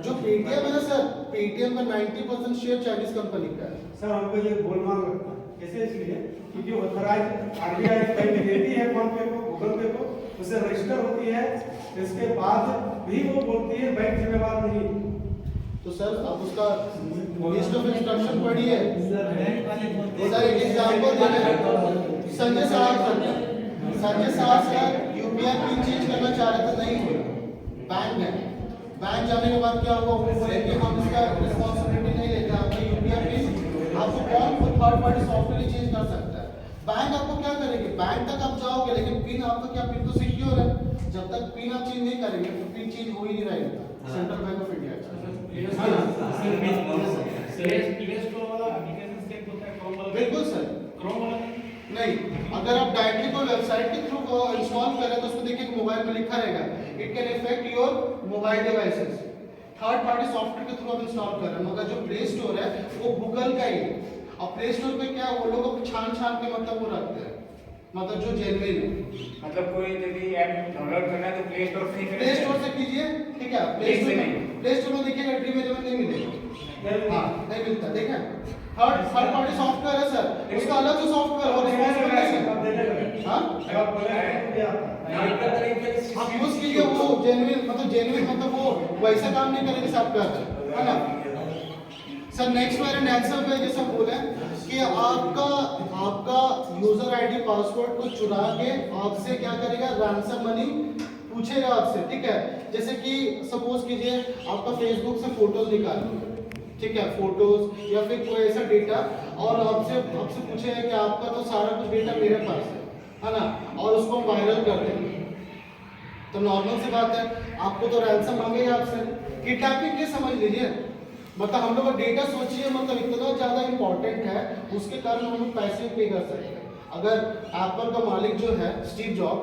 जो पेटीएम है ना सर, पेटीएम का 90% शेयर चाइनीज कंपनी का है। सर हमको ये गोलमाल लगता है, कैसे? इसलिए क्योंकि ऑथराइज आरबीआई बैंक देती है फोन पे को, गूगल पे को, उससे रजिस्टर होती है, इसके बाद भी वो बोलती है बैंक जिम्मेवार नहीं। तो सर आप उसका लिस्ट ऑफ इंस्ट्रक्शन पढ़िए। सर एक एग्जांपल दे रहे हैं, संजय साहब सर यूपीआई पिन चेंज करना चाह रहे थे, नहीं हुआ। बैंक जाने के बाद क्या होगा, वो बोले कि हम इसका रिस्पांसिबिलिटी नहीं लेते, आपका यूपीआई पिन आपको कौन थर्ड पार्टी सॉफ्टवेयर चेंज कर सकता है। बैंक आपको क्या करेगी, बैंक तक आप जाओगे लेकिन पिन आपका क्या, पिन तो सिक्योर है। जब तक पिन आप चेंज नहीं करेंगे तो पिन चेंज हो ही नहीं रहेगा। सेंट्रल बैंक ऑफ इंडिया बिल्कुल सर, क्रोम वाला नहीं। अगर आप डायरेक्टली कोई वेबसाइट के थ्रू इंस्टॉल करें तो उसमें देखिए मोबाइल में लिखा रहेगा, it can effect your mobile devices. Third party software के थ्रू आप इंस्टॉल कर रहे हैं, मगर जो प्ले स्टोर है वो गूगल का ही है। और प्ले स्टोर पे क्या वो लोग छान के मतलब वो रखते हैं, मतलब जो जेन्युइन है। मतलब कोई यदि ऐप डाउनलोड करना है तो प्ले स्टोर से प्ले स्टोर से कीजिए, ठीक है। प्ले स्टोर में देखिएगा ड्रीम में नहीं मिलेगा, हाँ नहीं मिलता। देखा थर्ड पार्टी सॉफ्टवेयर है सर, उसका अलग जो सॉफ्टवेयर और आप यूज कीजिए, वो जेन्युइन मतलब वो वैसा काम नहीं करेगा जैसे आप कर रहे हैं, है ना सर। नेक्स्ट वेरिएंट आंसर पे जैसे बोले कि आपका यूजर आईडी पासवर्ड को चुरा के आपसे क्या करेगा, रैंसम मनी पूछेगा आपसे, ठीक है। जैसे कि सपोज कीजिए आपका फेसबुक से फोटोज निकाल, ठीक है, फोटोज या फिर कोई ऐसा डेटा, और आपसे पूछेगा कि आपका तो सारा कुछ डेटा मेरे पास है ना, और उसको हम वायरल कर देंगे। तो नॉर्मल सी बात है, आपको तो रैंसम मांगेगा आपसे। किडनैपिंग के समझ लीजिए, मतलब हम लोग का डेटा सोचिए, मतलब इतना ज़्यादा इंपॉर्टेंट है, उसके कारण हम लोग पैसे पे कर सकते हैं। अगर एप्पल का मालिक जो है स्टीव जॉब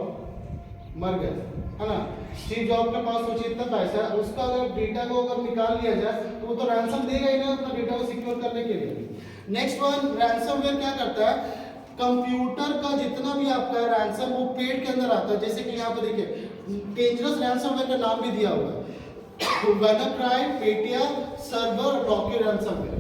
मर गए, है ना, स्टीव जॉब के पास सोचिए इतना पैसा है, उसका अगर डेटा को अगर निकाल लिया जाए तो वो तो रैंसम देगा ही ना अपना डेटा को सिक्योर करने के लिए। नेक्स्ट वन, रैंसमवेयर क्या करता है, कंप्यूटर का जितना भी आपका रैंसम वो पेड के अंदर आता है। जैसे कि यहाँ पे देखिए डेंजरस रैंसमवेयर का नाम भी दिया हुआ है, WannaCry, पेटिया, सर्वर, डॉक्यू रैंसमवेयर।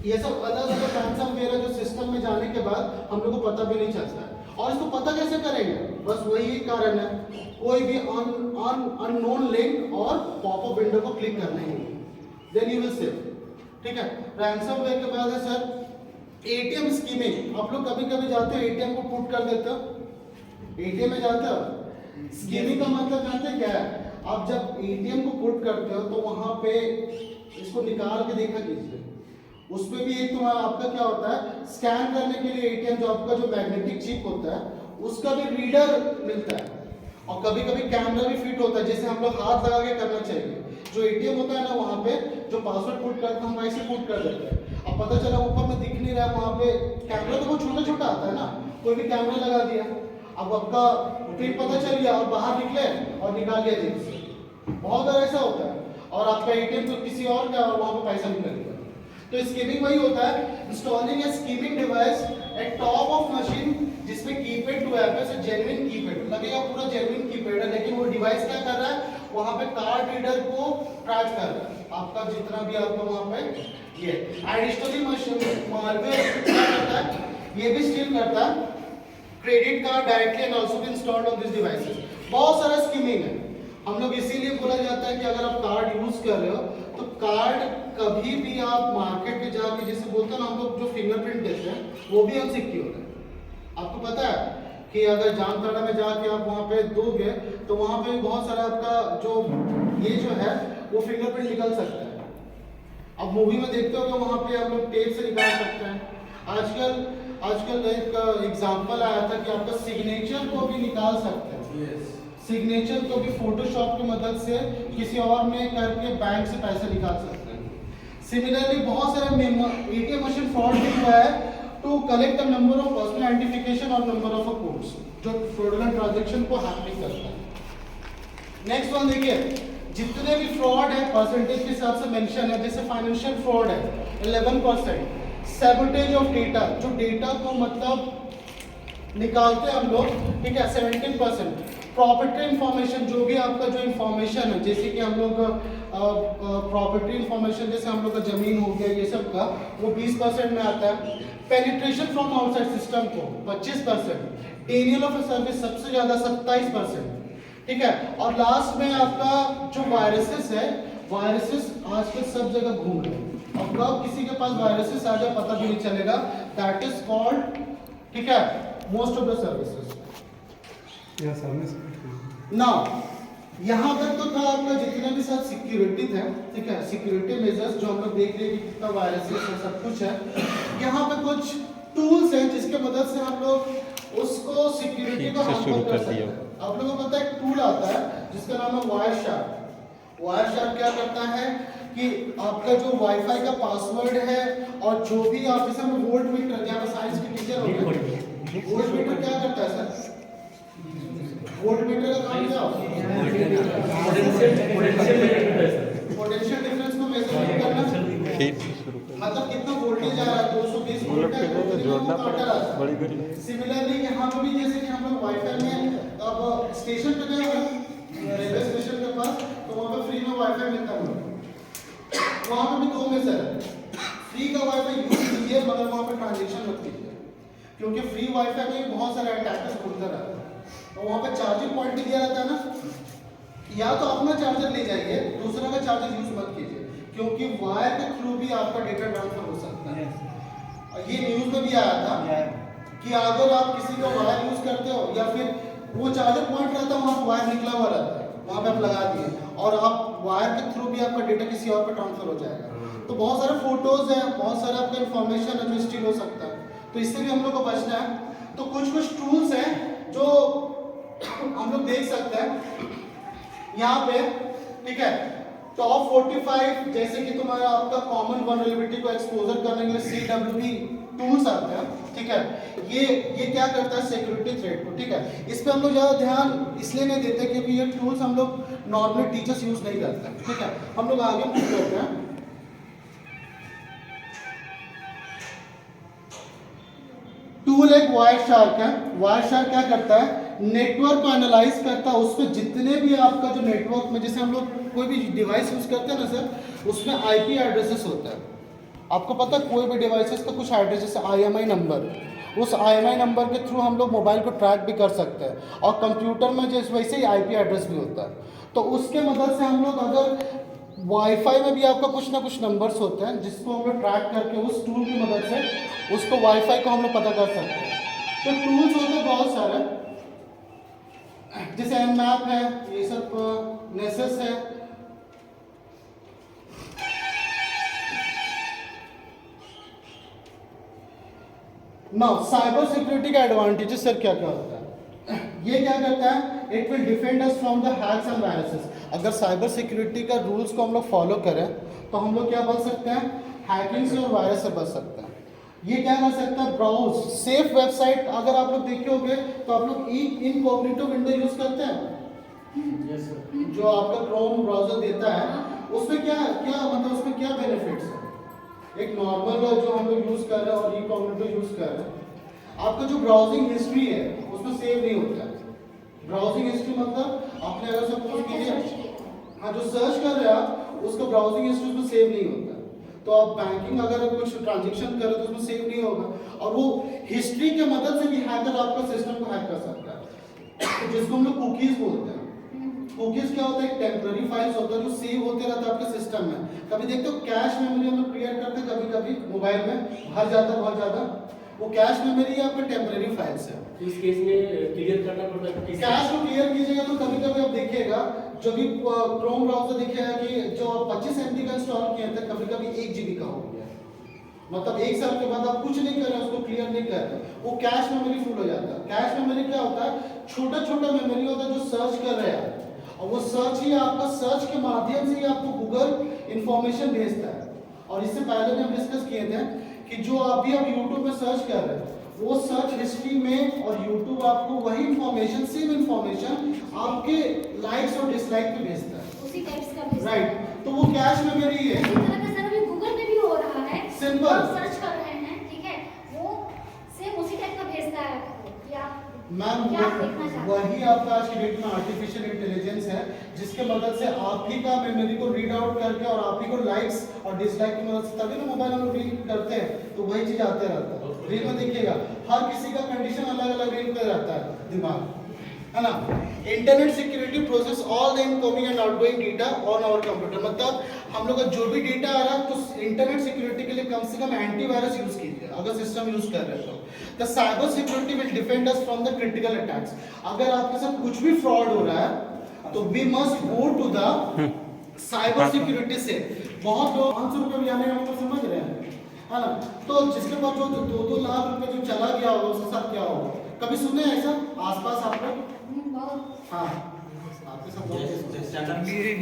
ये सब अलग अलग रैंसमवेयर है जो सिस्टम में जाने के बाद हम लोग को पता भी नहीं चलता है। और इसको पता कैसे करेंगे, बस वही कारण है, कोई भी अननोन लिंक और पॉपअप विंडो को क्लिक करना ही, देन यू विल सेव, ठीक है। रैंसमवेयर के बाद है सर एटीएम स्कीमिंग। आप लोग कभी कभी जाते हो एटीएम को पुट कर देते हो, एटीएम में जाते हो, स्कीमिंग का मतलब जानते हैं क्या है, आप जब एटीएम को पुट करते हो तो वहां पे इसको निकाल के देखा कीजिए, उसमें भी एक तुम्हारा आपका क्या होता है, स्कैन करने के लिए एटीएम जो आपका जो मैग्नेटिक चिप होता है उसका भी रीडर मिलता है, और कभी कभी कैमरा भी फिट होता है, जैसे हम लोग हाथ लगा के करना चाहिए। जो एटीएम होता है ना वहाँ पे जो पासवर्ड पुट करते हैं हम वैसे पुट कर देते हैं। अब पता चला ऊपर में दिख नहीं रहा है, वहाँ पे कैमरा तो बहुत छोटा छोटा आता है ना, कोई भी कैमरा लगा दिया, अब आपका पिन पता चल गया और बाहर निकले और निकाल लिया जेब से। बहुत बार ऐसा होता है, और आपका एटीएम तो किसी और का और वहाँ पे पैसा निकल गया। तो स्कीमिंग वही होता है, installing a skimming device at top of machine जिसमें कीपैड टू ऐप है, जेन्युइन कीपैड लगेगा, पूरा जेन्युइन कीपैड है, लेकिन वो डिवाइस क्या कर रहा है, वहाँ पे कार्ड रीडर को ट्रैक कर रहा है, आपका जितना भी आपका वहाँ पे ये एडिशनली मशीन मालवेयर क्या करता है, ये भी स्टील करता है credit card directly and also be installed on this devices. बहुत सारा स्कीमिंग है, हम लोग इसीलिए बोला जाता है कि अगर आप कार्ड यूज कर रहे हो तो कार्ड कभी भी आप मार्केट में जाके, जैसे बोलते हैं ना हम लोग जो फिंगरप्रिंट देते हैं वो भी अनसिक्योर है। आपको पता है कि अगर जामताड़ा में जाके आप वहाँ पे दोगे तो वहाँ पे बहुत सारा आपका जो ये जो है वो फिंगरप्रिंट निकल सकता है। अब मूवी में देखते हो वहाँ पे हम लोग टेप से निकाल सकते हैं। आजकल एक एग्जांपल आया था कि आपका सिग्नेचर को भी निकाल सकते हैं। सिग्नेचर को भी फोटोशॉप की मदद से किसी और में करके बैंक से पैसे निकाल सकते हैं। सिमिलरली बहुत सारे एटीएम मशीन फ्रॉड भी हुआ है to collect the number of personal identification और नंबर ऑफ कोड्स जो फ्रॉडुलेंट ट्रांजैक्शन को हैपनिंग करता है। नेक्स्ट वन देखिए, जितने भी फ्रॉड है परसेंटेज के हिसाब से मेंशन है, जैसे फाइनेंशियल फ्रॉड है 11%, सैबोटेज ऑफ डेटा जो डेटा को मतलब निकालते हैं हम लोग, ठीक है 17%, प्रॉपर्टी इंफॉर्मेशन जो भी आपका जो इंफॉर्मेशन है, जैसे कि हम लोग प्रॉपर्टी इंफॉर्मेशन जैसे हम लोग का जमीन हो गया ये सब का वो 20% में आता है। पेनिट्रेशन फ्रॉम आउटसाइड सिस्टम को 25%, डेनियल ऑफ सर्विस सबसे ज्यादा 27%, ठीक है। और लास्ट में आपका जो वायरसेस है, वायरसेस आजकल सब जगह घूम रहे हैं, और कब किसी के पास वायरसेस आ जाए पता भी नहीं चलेगा, दैट इज कॉल्ड, ठीक है, most of the services. Now यहाँ तक तो था आपका जितने भी सब सिक्योरिटी थे, ठीक है, सिक्योरिटी मेजर्स जो हम लोग देख रहे हैं कि कितना वायरसेस है सब कुछ है। यहाँ पे कुछ टूल्स हैं जिसके मदद से हम लोग उसको सिक्योरिटी को शुरू कर सकते हैं। आप लोगों को पता है एक टूल आता है जिसका नाम है वायरशार्क। वायरशार्क क्या करता है कि आपका जो वाईफाई का पासवर्ड है और जो भी आप जैसे हम वोल्ट मीटर, यहाँ पे साइंस के टीचर हो गए, वोल्ट मीटर क्या करता है सर? वोल्ट मीटर का काम क्या होता है? पोटेंशियल डिफरेंस को मेजर करना, मतलब कितना वोल्टेज आ रहा है, 220 वोल्ट है, सिमिलरली यहाँ पे भी जैसे कि हम लोग वाईफाई में अब स्टेशन पे गए हैं रेलवे स्टेशन के पास, तो वहाँ पे फ्री में वाईफाई मिलता है, वहाँ पे भी 2 मेजर है। फ्री का वाईफाई यूज कीजिए मगर वहाँ पे ट्रांजेक्शन मत कीजिए, क्योंकि फ्री वाईफाई में बहुत सारे अटैकर्स घूमते रहते हैं, और वहाँ पे चार्जिंग पॉइंट भी दिया रहता है ना, या तो अपना चार्जर ले जाइए, दूसरा का चार्जर यूज मत कीजिए, क्योंकि वायर के थ्रू भी आपका डेटा ट्रांसफर हो सकता है। और ये न्यूज में भी आया था कि अगर आप किसी का वायर यूज करते हो या फिर वो चार्जर पॉइंट रहता है वहाँ वायर निकला हुआ रहता है, वहाँ पे आप लगा दिए और आप वायर के थ्रू भी आपका डेटा किसी और पे ट्रांसफर हो जाएगा। तो बहुत सारे फोटोज हैं, बहुत सारा आपका इंफॉर्मेशन है जो स्टील हो सकता है, तो इससे भी हम लोग को बचना है। तो कुछ टूल्स हैं जो हम लोग देख सकते हैं यहाँ पे, ठीक है। टॉप 45 जैसे कि तुम्हारा आपका कॉमन वल्नरेबिलिटी को एक्सपोजर करने के लिए CWB टूल्स आते हैं, ठीक है। ये क्या करता है सिक्योरिटी थ्रेट को, ठीक है। इस पे हम लोग ज़्यादा ध्यान इसलिए नहीं देते क्योंकि ये टूल्स हम लोग नॉर्मली टीचर्स यूज नहीं करते, ठीक है। हम लोग आगे मूव करते हैं। टूल एक वायरशार्क है। वायरशार्क क्या करता है, नेटवर्क को एनालाइज करता है, उसमें जितने भी आपका जो नेटवर्क में जैसे हम लोग कोई भी डिवाइस यूज करते हैं ना सर, उसमें IP एड्रेसेस होता है। आपको पता है कोई भी डिवाइसेस का कुछ एड्रेस जैसे IMI नंबर, उस IMI नंबर के थ्रू हम लोग मोबाइल को ट्रैक भी कर सकते हैं, और कंप्यूटर में जैसे वैसे ही IP एड्रेस भी होता है। तो उसके मदद से हम लोग अगर वाईफाई में भी आपका कुछ ना कुछ नंबर्स होते हैं जिसको हम लोग ट्रैक करके उस टूल की मदद से उसको वाईफाई को हम लोग पता कर सकते हैं। तो टूल्स होते हैं बहुत सारे। जैसे Nmap है, ये सब नेसेस है। नाउ साइबर सिक्योरिटी का एडवांटेजेस सर क्या क्या होता है? ये क्या करता है? It will defend us from the hacks and viruses. अगर साइबर सिक्योरिटी का रूल्स को हम लोग फॉलो करें तो हम लोग क्या बच सकते हैं? हैकिंग से और वायरस से बच सकते हैं। ये क्या कर सकता है? Browse safe website. अगर आप लोग देखे होंगे तो आप लोग इनकॉग्निटो विंडो यूज करते हैं, जो आपका क्रोम ब्राउजर देता है, उसमें क्या क्या मतलब उसमें क्या बेनिफिट्स है? एक नॉर्मल जो हम लोग यूज कर रहे हैं और इनकॉग्निटो यूज कर रहे हैं, आपका जो ब्राउजिंग हिस्ट्री है उसमें सेव नहीं होता है। ब्राउजिंग हिस्ट्री मतलब आपने अगर सपोज कीजिए हाँ जो सर्च कर रहे हैं आप उसका ब्राउजिंग हिस्ट्री उसमें सेव नहीं होता। तो आप बैंकिंग अगर कुछ ट्रांजैक्शन करें तो उसमें सेव नहीं होगा, और वो हिस्ट्री के मदद से भी हैकर आपका सिस्टम को हैक कर सकता है, जिसको हम लोग कुकीज बोलते हैं। कुकीज क्या होता है? एक टेम्पररी फाइल्स होता है जो सेव होते रहता है आपके सिस्टम में। कभी देखते हो कैश मेमोरी हम लोग क्रिएट करते हैं, कभी कभी मोबाइल में भर जाता है बहुत ज़्यादा, वो कैश मेमोरी आपका टेम्पररी फाइल्स है। इस केस में क्लियर करना पड़ता है कि कैश को क्लियर कीजिएगा तो कभी कभी आप देखिएगा जो भी क्रोम ब्राउजर देखिएगा कि जो 25 MB का इंस्टॉल किए थे कभी कभी 1 GB का हो गया, मतलब 1 साल के बाद आप कुछ नहीं कर रहे उसको क्लियर नहीं कर रहे, वो कैश मेमोरी फुल हो जाता है। कैश मेमोरी क्या होता है? छोटा छोटा मेमोरी होता है जो सर्च कर रहे हैं, और वो सर्च ही आपका सर्च के माध्यम से ही आपको गूगल इंफॉर्मेशन भेजता है। और इससे पहले भी हम डिस्कस किए थे कि जो आप यूट्यूब में सर्च कर रहे हैं वो सर्च हिस्ट्री में और यूट्यूब आपको वही इंफॉर्मेशन सेम इंफॉर्मेशन आपके लाइक्स और डिसलाइक पे भेजता है, उसी टाइप्स का भेजता है। राइट। तो वो कैश मेमोरी है। इसी तरह का सर अभी गूगल पे भी हो रहा है, सिंपल आप सर्च कर रहे हैं, ठीक है, वो सेम उसी टाइप का भेजता है आपको कि आप मैम क्या देखना चाहते हैं। वही आपका आज की डेट में आर्टिफिशियल इंटेलिजेंस है, जिसके मदद से आप ही का मेमोरी को रीड आउट करके और आप ही को लाइक्स और डिसलाइक की मदद से, तभी ना मोबाइल हम लोग रीड करते हैं तो वही चीज आते रहता है। रील में देखिएगा हर किसी का कंडीशन अलग अलग रील पे रहता है दिमाग, है ना। Internet security process all the incoming and outgoing data on our computer, मतलब हम लोग का जो भी डेटा आ रहा है तो इंटरनेट सिक्योरिटी के लिए कम से कम एंटीवायरस यूज कीजिए अगर सिस्टम यूज कर रहे हो। The cyber security will defend us from the critical attacks. अगर आपके साथ कुछ भी फ्रॉड हो रहा है तो we must go to the cyber security से। बहुत लोग 500 रुपये भी आने का समझ रहे हैं, है ना। तो जिसके पास जो 2-2 लाख रुपए जो चला गया होगा उसके साथ क्या होगा? कभी सुने ऐसा आसपास आप लोग? हाँ आपके साथ मेरे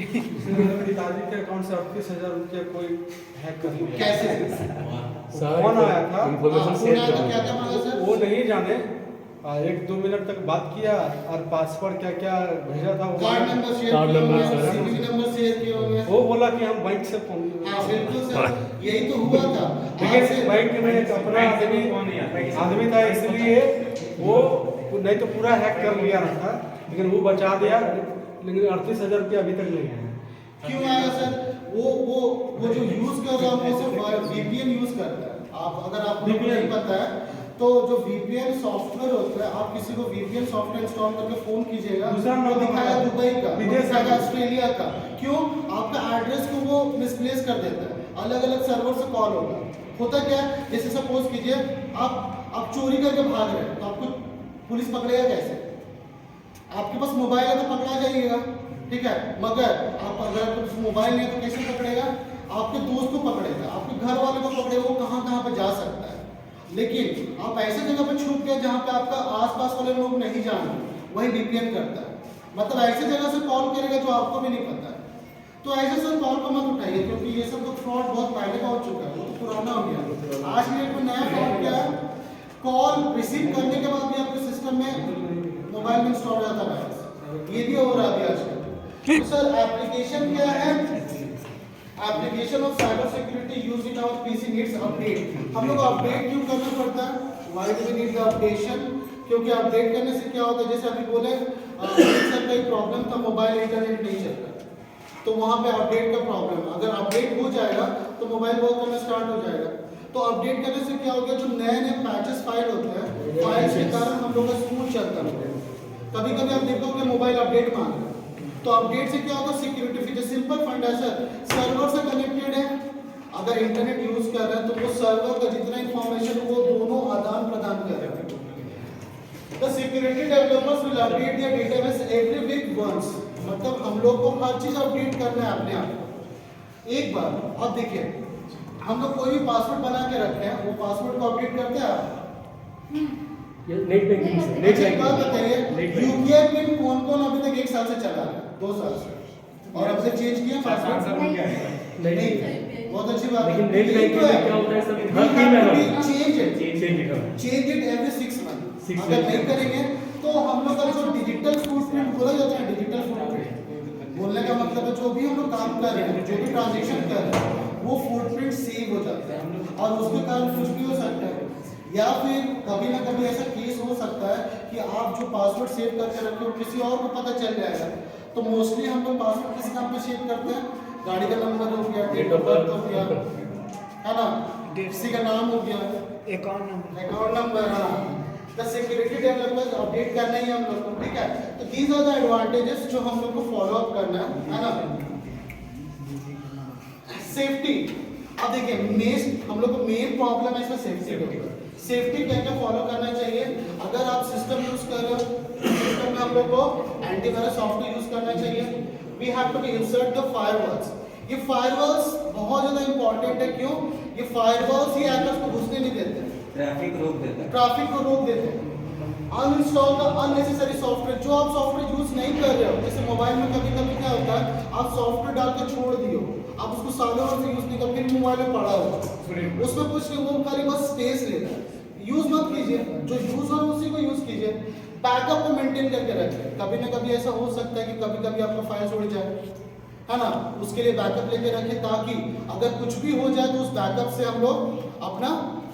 पिताजी के अकाउंट से 38,000 रुपये कोई हैक कर लिया। कैसे? फोन आया था, इंफॉर्मेशन फोन आया था, क्या क्या मांगा सर? वो नहीं जाने 1-2 मिनट तक बात किया और पासवर्ड क्या क्या भेजा था वो कार्ड नंबर शेयर कार्ड किए नंबर, होंगे, सर। सीवीवी नंबर शेयर किए होंगे। वो बोला कि हम बैंक से फोन हाँ बिल्कुल सर, यही तो हुआ था। लेकिन बैंक में एक अपना आदमी था, इसलिए वो नहीं तो पूरा हैक कर लिया था, लेकिन वो बचा दिया। लेकिन 38,000 रुपये अभी तक नहीं है। क्यों आया सर? वो जो यूज कर रहा है वो सिर्फ VPN यूज करता है। आप अगर आपको नहीं पता है तो जो VPN सॉफ्टवेयर होता है, आप किसी को VPN सॉफ्टवेयर इंस्टॉल करके फोन कीजिएगा, दूसरा वो दिखाएगा दुबई का, विदेश का, ऑस्ट्रेलिया का। क्यों? आपका एड्रेस को वो मिसप्लेस कर देता है, अलग अलग सर्वर से कॉल होगा। होता क्या है, जैसे सपोज कीजिए आप चोरी करके भाग रहे हैं तो आपको पुलिस पकड़ेगा कैसे? आपके पास मोबाइल है तो पकड़ा जाइएगा, ठीक है, मगर आप अगर आपके पास मोबाइल नहीं है तो कैसे पकड़ेगा? आपके दोस्त को पकड़ेगा, आपके घर वाले को पकड़ेगा, वो कहाँ कहाँ पे जा सकता है। लेकिन आप ऐसे जगह पे छुप गए जहाँ पे आपका आसपास वाले लोग नहीं जाने, वही VPN करता है, मतलब ऐसे जगह से कॉल करेगा जो आपको भी नहीं पता है। तो ऐसे सब कॉल को मत उठाइए, क्योंकि ये सब तो फ्रॉड बहुत पहले का हो चुका है, वो तो पुराना हो गया। आज की डेट में नया फ्रॉड क्या है? कॉल रिसीव करने के बाद भी आपके सिस्टम में मोबाइल में इंस्टॉल हो जाता है, ये भी हो रहा है अभी आजकल। तो सर एप्लीकेशन क्या है? Application of cyber security used in our PC needs update. हम लोग अपडेट क्यों करना पड़ता है? Why do we need the updation? क्योंकि अपडेट करने से क्या होता है, जैसे अभी बोले सर का एक प्रॉब्लम था, मोबाइल इंटरनेट नहीं चल रहा, तो वहाँ पे अपडेट का प्रॉब्लम, अगर अपडेट हो जाएगा तो मोबाइल वर्क करना स्टार्ट हो जाएगा। तो अपडेट करने से क्या हो गया, जो नए नए पैचेस फाइल होते हैं, फाइल्स के कारण हम लोग का स्मूथ चलता है। कभी कभी आप देखोगे मोबाइल अपडेट मांग रहा है, तो अपडेट से क्या होगा, सिक्योरिटी फीचर सिंपल फंड है सर, सर्वर से कनेक्टेड है। अगर इंटरनेट यूज कर रहे हैं तो वो सर्वर का जितना इंफॉर्मेशन वो दोनों आदान प्रदान कर रहे हैं। The security developers will update their database every week once. मतलब हम लोग को हर चीज अपडेट करना है अपने आप एक बार। अब देखिए हम लोग कोई भी पासवर्ड बना के रखे हैं, वो पासवर्ड को अपडेट करते हैं आप? नेट बैंकिंग से, नेट एक बात बताइए, बैंकिंग यूपीआई पिन कौन कौन अभी तक 1 साल से चला रहा है, 2 साल से, और अब तक चेंज किया पासवर्ड? नहीं। बहुत अच्छी बात है। लेकिन नेट बैंकिंग में क्या होता है सब हर 3 महीने चेंज इट एवरी 6 मंथ। अगर नहीं करेंगे तो हम लोग का जो डिजिटल फुटप्रिंट बोला जाता है, डिजिटल फुटप्रिंट बोलने का मतलब है जो भी हम लोग काम कर रहे हैं, जो भी ट्रांजैक्शन कर रहे हैं, वो फुटप्रिंट सेव हो जाता है और उसके कारण कुछ भी हो सकता है। या फिर कभी ना कभी ऐसा केस हो सकता है कि आप जो पासवर्ड सेव करके रखे हो किसी और को पता चल जाएगा। तो मोस्टली हम लोग पासवर्ड किस नाम पे सेव करते हैं? गाड़ी का नंबर हो गया, डेट ऑफ बर्थ हो गया, है ना, किसी का नाम हो गया, अकाउंट नंबर। हाँ, द सिक्योरिटी डेवलपर्स अपडेट करना ही हम लोग को, ठीक है। तो दीज आर द एडवांटेजेस जो हम लोग को फॉलो अप करना है ना। सेफ्टी, अब देखिए हम लोग को मेन प्रॉब्लम है इसमें सेफ्टी का। सेफ्टी क्या क्या फॉलो करना चाहिए? अगर आप सिस्टम यूज कर रहे हो, सिस्टम में हम लोग को एंटीवायरस सॉफ्टवेयर यूज करना चाहिए। We have to insert the firewalls. ये फायरवॉल्स बहुत ज्यादा इंपॉर्टेंट है। क्यों? ये फायरवॉल्स ही हैकर्स को घुसने नहीं देते, ट्रैफिक को रोक देते हैं। Uninstall the unnecessary software. जो आप सॉफ्टवेयर यूज नहीं कर रहे हो, जैसे मोबाइल में कभी कभी क्या होता है, आप सॉफ्टवेयर डाल के छोड़ दियो, आप उसको सालों से यूज नहीं कर, फिर मोबाइल में पड़ा हो, उसमें कुछ नहीं, वो खाली बस स्पेस लेता है। यूज मत कीजिए, जो यूज हो उसी को यूज कीजिए। बैकअप को मेंटेन करके रखें। कभी ना कभी ऐसा हो सकता है कि कभी कभी आपका फाइल उड़ जाए, है ना, उसके लिए बैकअप लेके रखें ताकि अगर कुछ भी हो जाए तो उस बैकअप से हम लोग अपना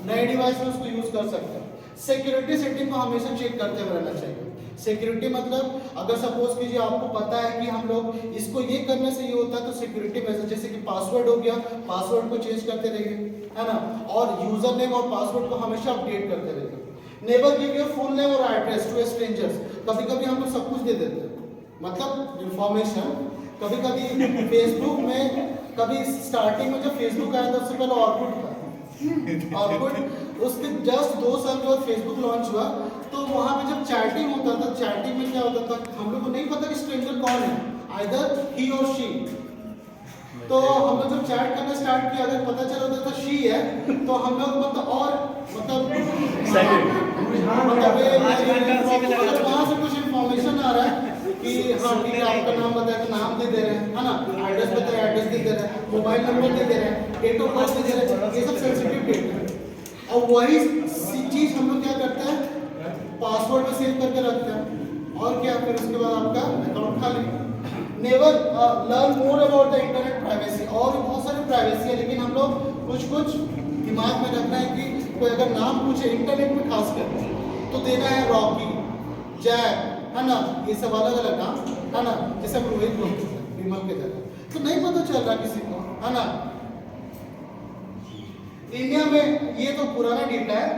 नए डिवाइस में उसको यूज कर सकते हैं। सिक्योरिटी सेटिंग को हमेशा चेक करते हुए रहना चाहिए। सिक्योरिटी मतलब अगर सपोज कीजिए आपको पता है कि हम लोग इसको ये करने से ये होता है, तो सिक्योरिटी मेजर जैसे कि पासवर्ड हो गया, पासवर्ड को चेंज करते रहिए, है ना, और यूजर नेम और पासवर्ड को हमेशा अपडेट करते रहिए। Never give your full name और एड्रेस टू स्ट्रेंजर्स। कभी कभी हम लोग सब कुछ दे देते हैं, मतलब इंफॉर्मेशन। कभी कभी फेसबुक में, कभी स्टार्टिंग में जब फेसबुक आया था उससे पहले ऑर्कुट था, ऑर्कुट उसके जस्ट 2 साल के बाद फेसबुक लॉन्च हुआ। तो वहाँ पे जब चैटिंग होता था, चैटिंग में क्या होता था, हम लोग को नहीं पता कि स्ट्रेंजर कौन है, आइदर ही और शी। तो हम लोग जब चैट करना स्टार्ट किया, अगर पता चला होता था शी है, तो हम लोग मतलब वहाँ से कुछ इन्फॉर्मेशन आ रहा है कि हाँ ठीक है, आपका नाम बताया तो नाम दे दे रहे हैं, है ना, एड्रेस बताया एड्रेस दे दे रहे हैं, मोबाइल नंबर दे दे रहे हैं, डेट ऑफ बर्थ दे दे रहे हैं, ये सब सेंसिटिव डेटा है। और वही चीज हम लोग क्या करते हैं, पासवर्ड में सेव करके रखते हैं, और क्या, फिर उसके बाद आपका अकाउंट खाली। Never learn more about the internet privacy. और भी बहुत सारी प्राइवेसी है, लेकिन हम लोग कुछ दिमाग में रखना है कि कोई अगर नाम पूछे इंटरनेट में खासकर, तो देना है रॉकी, जैक, है ना, ये सब अलग अलग नाम, है ना, जैसे हम रोहित बोलते हैं विमल के जगह, तो नहीं पता चल रहा किसी को, है ना। इंडिया में ये तो पुराना डेटा है,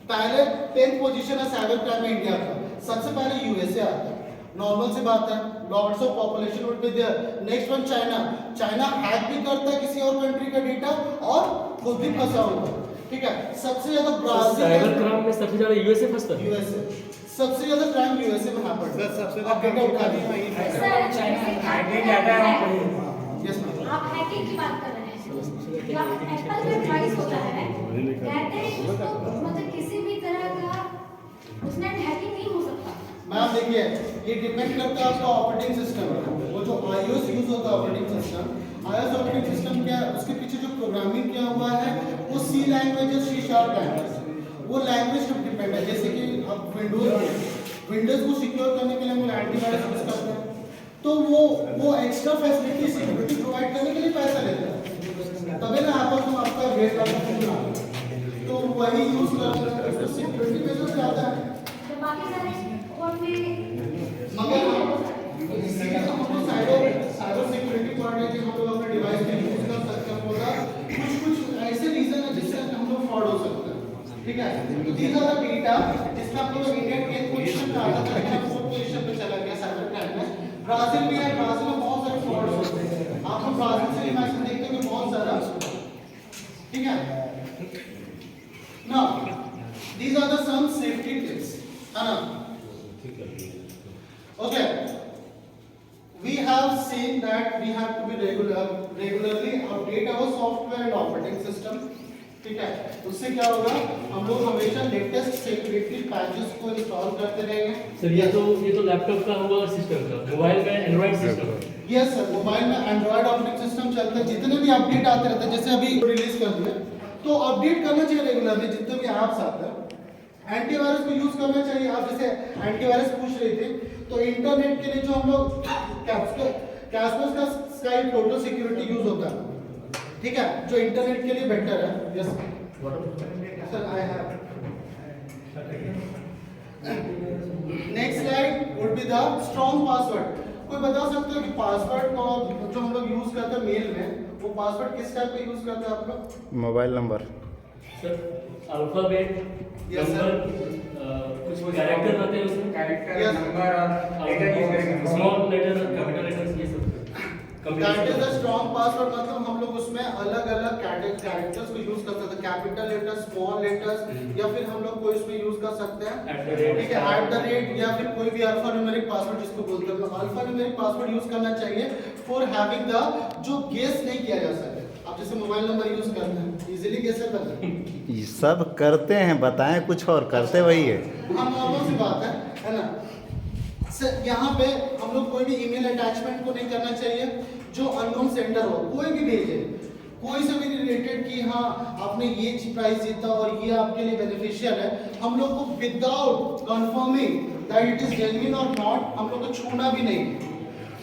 पहले 10th पोजीशन है साइबर क्राइम में इंडिया का, सबसे पहले यूएसए आता है, नॉर्मल सी बात है, lots of population would be there. Next one China, China hack भी करता है किसी और कंट्री का डेटा और खुद भी फंसा हुआ है, ठीक है। सबसे ज्यादा ब्राजील, साइबर क्राइम में सबसे ज्यादा यूएसए फंसता है, यूएसए सबसे ज्यादा क्राइम यूएसए में हैपन है, सबसे ज्यादा डेटा उठा लिया। यस मैम, आप हैकिंग की बात कर रहे हैं, जो एप्पल का डिवाइस होता है, कहते हैं मतलब किसी भी तरह का उसमें हैकिंग नहीं हो सकता। मैम देखिए, ये डिपेंड करता है आपका ऑपरेटिंग सिस्टम। वो जो iOS यूज होता है operating system, iOS operating system क्या है, उसके पीछे जो प्रोग्रामिंग किया हुआ है वो C लैंग्वेज और C# लैंग्वेज, वो लैंग्वेज पर डिपेंड है। जैसे कि अब विंडोज को सिक्योर करने के लिए हम एंटीवायरस यूज करते हैं, तो वो एक्स्ट्रा फैसिलिटी सिक्योरिटी प्रोवाइड करने के लिए पैसा लेता है, तभी ना आपको आपका रेट लगता है, तो वही यूज करते हैं, तो सिक्योरिटी मेजर ज्यादा है। तो बाकी सारे और में मगर हम साइबर सिक्योरिटी पार्ट है कि हम लोग अपने डिवाइस में यूज कर सकते हैं, होगा कुछ ऐसे रीजन है जिससे हम लोग फ्रॉड हो सकते हैं, ठीक है। तो दीज आर द डेटा जिसमें हम लोग इंडिया के पोजीशन पे आता था, लेकिन 4th पोजीशन पे चला गया साइबर क्राइम में। ब्राजील भी है, ब्राजील में बहुत सारे फ्रॉड होते हैं, आप लोग ब्राजील से इमेजिन देखते हैं बहुत सारा, ठीक है। Now these are the some safety tips. है ना? Okay. We have seen that we have to be regularly update our software and operating system. ठीक है, उससे क्या होगा, हम लोग हमेशा लेटेस्ट सिक्योरिटी पैचेस को इंस्टॉल करते रहेंगे। सर ये तो लैपटॉप का हुआ सिस्टम का, मोबाइल में Android system. Yes sir, mobile में एंड्रॉइड ऑपरेटिंग सिस्टम चलता है, जितने भी अपडेट आते रहते हैं, जैसे अभी रिलीज कर दिया तो अपडेट करना चाहिए रेगुलरली, जितने भी ऐप्स आते हैं। एंटीवायरस को यूज करना चाहिए। आप जैसे एंटीवायरस पूछ रहे थे, तो इंटरनेट के लिए जो हम लोग कैस्पर्स का स्काई टोटल सिक्योरिटी यूज होता है, ठीक है, जो इंटरनेट के लिए बेटर है। Yes sir, I have. Next slide would be the strong password. कोई बता सकते हो कि पासवर्ड को जो हम लोग यूज करते हैं मेल में, वो पासवर्ड किस टाइप पे यूज करते हैं आप लोग? Mobile number sir, alphabet, number, कुछ कैरेक्टर रहते हैं उसमें, कैरेक्टर, नंबर और लेटर यूज करेंगे, स्मॉल लेटर, कैपिटल लेटर्स, ये सब। That is the strong password. मतलब हम लोग उसमें अलग अलग कैरेक्टर्स को यूज कर सकते हैं, कैपिटल लेटर्स, स्मॉल लेटर्स, या फिर हम लोग कोई उसमें यूज कर सकते हैं, ठीक है, एट द रेट, या फिर कोई भी अल्फा न्यूमेरिक पासवर्ड जिसको बोलते हैं। अल्फा न्यूमेरिक पासवर्ड यूज करना चाहिए फॉर हैविंग द जो गेस नहीं किया जा सके। आप जैसे मोबाइल नंबर यूज करते हैं, इजीली कैसे करते हैं? ये सब करते हैं, बताएं कुछ और करते वही है। हाँ, नॉर्मल सी बात है ना? यहाँ पे हम लोग कोई भी ईमेल अटैचमेंट को नहीं करना चाहिए जो अननोन सेंडर हो, कोई भी भेजे, कोई से भी रिलेटेड कि हाँ आपने ये प्राइस जीता और ये आपके लिए बेनिफिशियल है, हम लोग को without confirming that it is genuine और नॉट, हम लोग को छूना भी नहीं।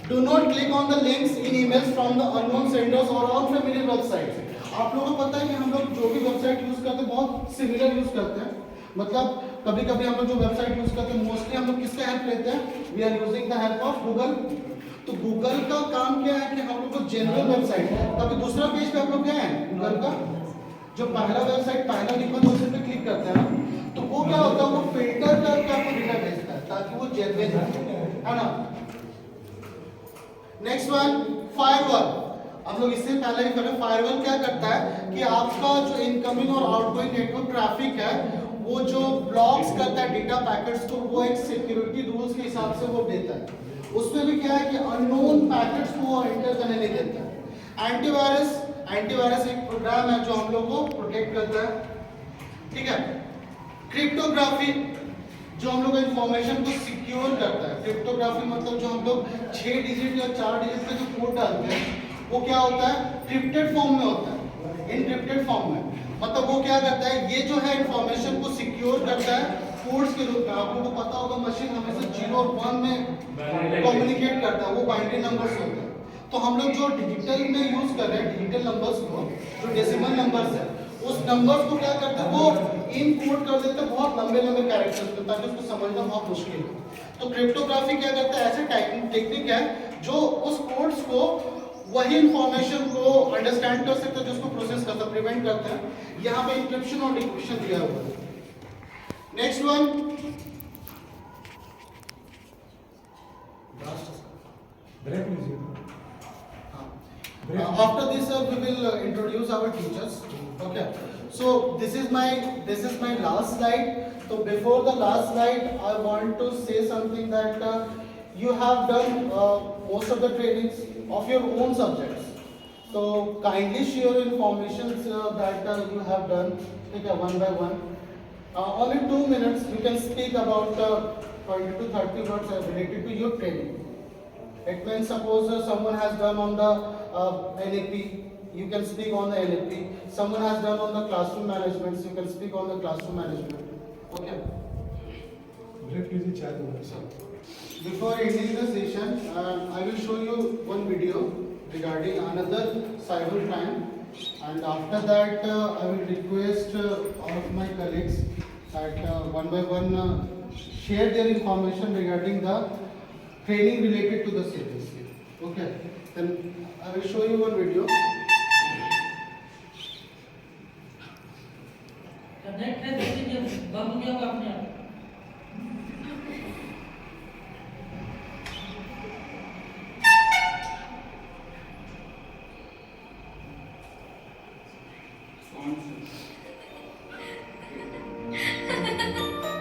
Do not click on the links in emails from the unknown senders और अनफेमिलियर वेबसाइट्स। आप लोगों को पता है कि हम लोग जो भी वेबसाइट यूज करते हैं बहुत सिमिलर यूज करते हैं। मतलब कभी कभी हम लोग जो वेबसाइट यूज करते हैं, मोस्टली हम लोग किसका हेल्प लेते हैं? We are using the help of Google. तो गूगल का काम क्या है कि हम लोग को जनरल वेबसाइट, तभी दूसरा पेज पे हम लोग क्या है, गूगल का जो पहला वेबसाइट पहला लिखा है उस पे क्लिक करते हैं ना, तो वो क्या होता है, वो फिल्टर करके आपको डेटा भेजता है ताकि वो जेन्युइन है ना। Next one, firewall. हम लोग इससे पहले ही करें, फायरवॉल क्या करता है कि आपका जो इनकमिंग और आउटगोइंग नेटवर्क ट्रैफिक है, वो जो ब्लॉक्स करता है डेटा पैकेट्स को, वो एक सिक्योरिटी रूल्स के हिसाब से वो देता है। उसमें भी क्या है कि अननोन पैकेट्स को एंटर करने नहीं देता है। एंटीवायरस एक प्रोग्राम है जो हम लोग को प्रोटेक्ट करता है, ठीक है। क्रिप्टोग्राफी जो हम लोग इंफॉर्मेशन को सिक्योर करता है। क्रिप्टोग्राफी मतलब जो हम लोग 6 डिजिट या 4 डिजिट का जो कोड डालते हैं, वो क्या होता है, क्रिप्टेड फॉर्म में होता है, इनक्रिप्टेड फॉर्म में। मतलब वो क्या करता है, ये जो है इंफॉर्मेशन को सिक्योर करता है कोड्स के रूप में। आप लोगों को पता होगा मशीन हमेशा 0 और 1 में कम्युनिकेट करता है, वो बाइनरी नंबर्स होते हैं। तो हम लोग जो डिजिटल में यूज कर रहे हैं, डिजिटल नंबर्स को, जो डेसिमल नंबर्स है, उस नंबर्स को क्या करते हैं, वो इनकोड कर देते हैं बहुत लंबे लंबे कैरेक्टर्स में, ताकि उसको समझना बहुत मुश्किल हो। तो क्रिप्टोग्राफी क्या करता है, ऐसे टेक्निक है जो उस कोड्स को, वही इंफॉर्मेशन को अंडरस्टैंड कर सकते हैं, जो उसको प्रोसेस करता है, प्रिवेंट करता है। यहाँ पे इंक्रिप्शन और डिक्रिप्शन दिया हुआ है। Next one, after this we will introduce our teachers. Okay, so this is my last slide. So before the last slide I want to say something that you have done most of the trainings of your own subjects, so kindly share information that you have done, okay, one by one. Only 2 minutes you can speak about 20 to 30 words related to your training. It means suppose someone has done on the NAP, you can speak on the NAP. Someone has done on the classroom management, so you can speak on the classroom management. Okay. Before ending the session, I will show you one video regarding another cyber crime, and after that I will request all of my colleagues that one by one share their information regarding the training related to the CBSE. Okay, then I will show you one video.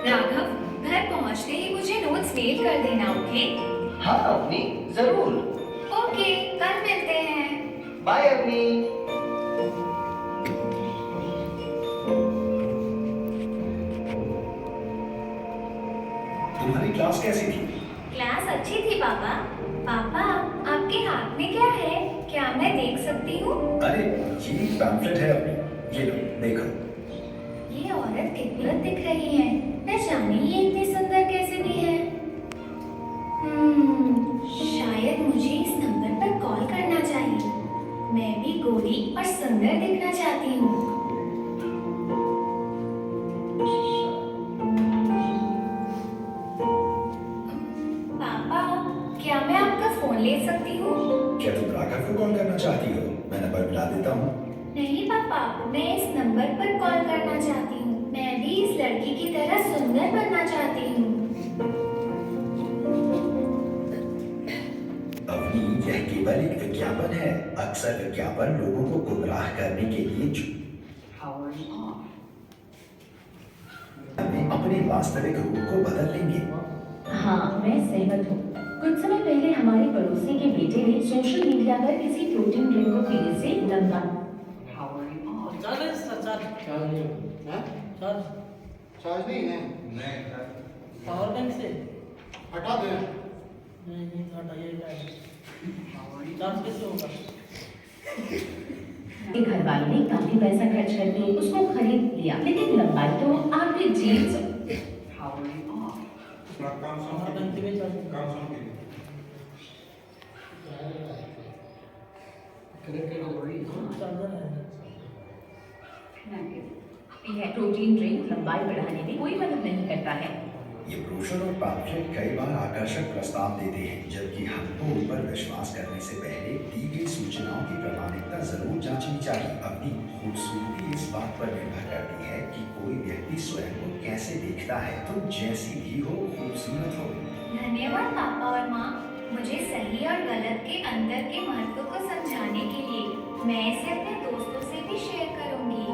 Raghav घर पहुंच कर देना, okay? हाँ अवनी, जरूर। Okay, कल मिलते हैं। Bye Avani. तुम्हारी क्लास कैसी थी? क्लास अच्छी थी पापा। पापा, आपके हाथ में क्या है? क्या मैं देख सकती हूँ? अरे ये पैम्फलेट है अपनी, ये लो देखो। ये औरत खूबसूरत दिख रही है, न जाने ये इतनी सुंदर कैसे भी है। शायद मुझे इस नंबर पर कॉल करना चाहिए। मैं भी गोरी और सुंदर दिखना चाहती हूँ। पापा, क्या मैं आपका फोन ले सकती हूँ? क्या तुम राघव को कॉल करना चाहती हो? मैं नंबर मिला देता हूँ। नहीं पापा, मैं इस नंबर पर कॉल करना चाहती हूँ। मैं भी इस लड़की की तरह सुंदर बनना चाहती हूँ। अवनी, यह केवल एक विज्ञापन है। अक्सर विज्ञापन लोगों को गुमराह करने के लिए अपने वास्तविक रूप को बदल लेंगे। हाँ, मैं सहमत हूँ। कुछ समय पहले हमारे पड़ोसी के बेटे ने सोशल मीडिया पर किसी प्रोटीन ड्रिंक को पीने से लंबा चार्ज नहीं है। पावर बैंक से हटा दे। नहीं हटाइएगा। चार्ज कैसे होगा? घर वालों ने काफी पैसा खर्च करके उसको खरीद लिया, लेकिन लंबाई तो आपकी जीन्स यह प्रोटीन ड्रिंक लंबाई बढ़ाने में कोई मदद नहीं करता है। ये ब्रोशर और पैम्फलेट कई बार आकर्षक प्रस्ताव देते हैं, जबकि हमको उन पर विश्वास करने से पहले दी गई सूचनाओं की प्रामाणिकता जरूर जांचनी चाहिए। अपनी खूबसूरती इस बात पर निर्भर करती है कि कोई व्यक्ति स्वयं को कैसे देखता है। तुम जैसी भी हो, खूबसूरत हो। धन्यवाद पापा और माँ, मुझे सही और गलत के अंतर के महत्व को समझाने के लिए। मैं इसे अपने दोस्तों से भी शेयर करूंगी।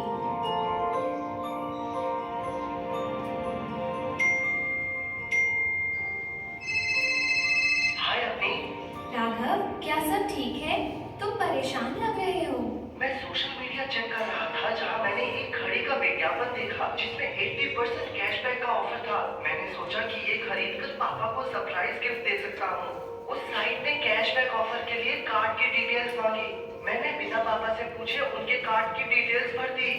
राघव, क्या सब ठीक है? तुम परेशान लग रहे हो। मैं सोशल मीडिया चेक कर रहा था, जहां मैंने एक घड़ी का विज्ञापन देखा जिसमें 80% कैशबैक का ऑफर था। मैंने सोचा कि ये खरीदकर पापा को सरप्राइज गिफ्ट दे सकता हूँ। उस साइट ने कैशबैक ऑफर के लिए कार्ड की डिटेल्स मांगी। मैंने बिना पापा से पूछे उनके कार्ड की डिटेल्स भर दी।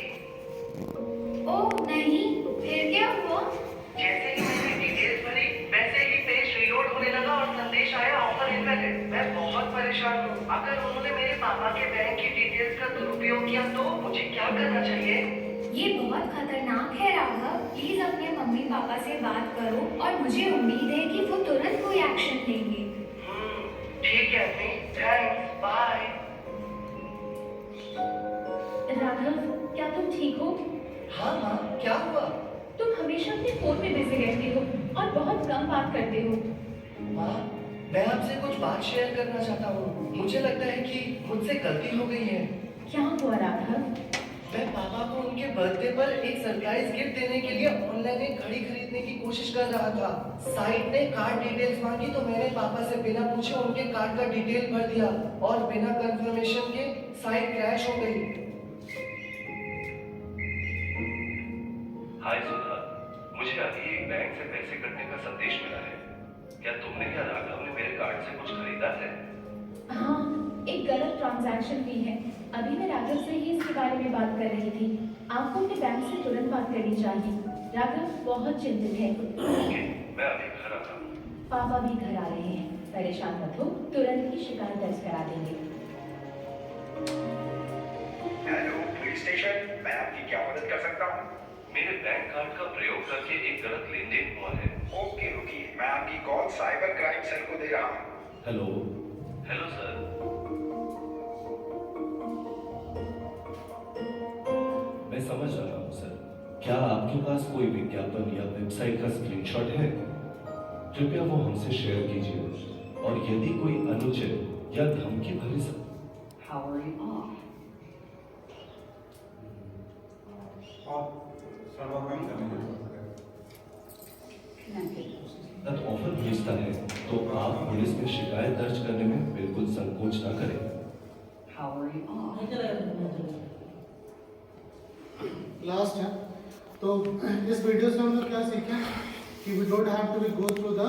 ओह नहीं, फिर क्या हुआ? जैसे ही मैंने डिटेल्स भरी, वैसे ही पेज रीलोड होने लगा और संदेश आया, ऑफर इनवैलिड। मैं बहुत परेशान हूँ। अगर उन्होंने मेरे पापा के बैंक की डिटेल्स का दुरुपयोग किया तो मुझे क्या करना चाहिए? ये बहुत खतरनाक है राघव। प्लीज अपने मम्मी पापा से बात करो और मुझे उम्मीद है कि वो तुरंत कोई एक्शन लेंगे। ठीक है, थैंक्स, बाय। राघव, क्या तुम ठीक हो? हाँ माँ, क्या हुआ? तुम हमेशा अपने फोन में बिजी रहते हो और बहुत कम बात करते हो। माँ, मैं आपसे कुछ बात शेयर करना चाहता हूँ। मुझे लगता है कि मुझसे गलती हो गई है। क्या हुआ राघव? मैं पापा को उनके बर्थडे पर एक सरप्राइज गिफ्ट देने के लिए ऑनलाइन एक घड़ी खरीदने की कोशिश कर रहा था। साइट ने कार्ड डिटेल्स मांगी तो मैंने पापा से बिना पूछे उनके कार्ड का डिटेल भर दिया और बिना कंफर्मेशन के साइट क्रैश हो गई। हाय सुधा, मुझे अभी एक बैंक से पैसे कटने का संदेश मिला है। क्या तुमने या राघव ने मेरे कार्ड से कुछ खरीदा है? हाँ, एक गलत ट्रांजैक्शन हुई है। अभी मैं राघव से ही इसके बारे में बात कर रही थी। आपको अपने बैंक से तुरंत बात करनी चाहिए। राघव बहुत चिंतित है। ओके, मैं अभी घर आता हूँ। पापा भी घर आ रहे हैं। परेशान मत हो, तुरंत ही शिकायत दर्ज करा देंगे। हेलो पुलिस स्टेशन, मैं आपकी क्या मदद कर सकता हूँ? मेरे बैंक कार्ड का प्रयोग करके एक गलत लेन देन हुआ है। ओके रुकिए, मैं आपकी कॉल साइबर क्राइम सेल को दे रहा हूँ। Hello hello sir. मैं समझ रहा हूँ सर। क्या आपके पास कोई विज्ञापन या वेबसाइट का स्क्रीनशॉट है? कृपया वो हमसे शेयर कीजिए और यदि कोई अनुचित या धमकी भरी ऑफर भेजता है तो आप पुलिस में शिकायत दर्ज करने में बिल्कुल संकोच ना करें। लास्ट है तो इस वीडियो से हम लोग क्या सीखे कि we don't have to be go through the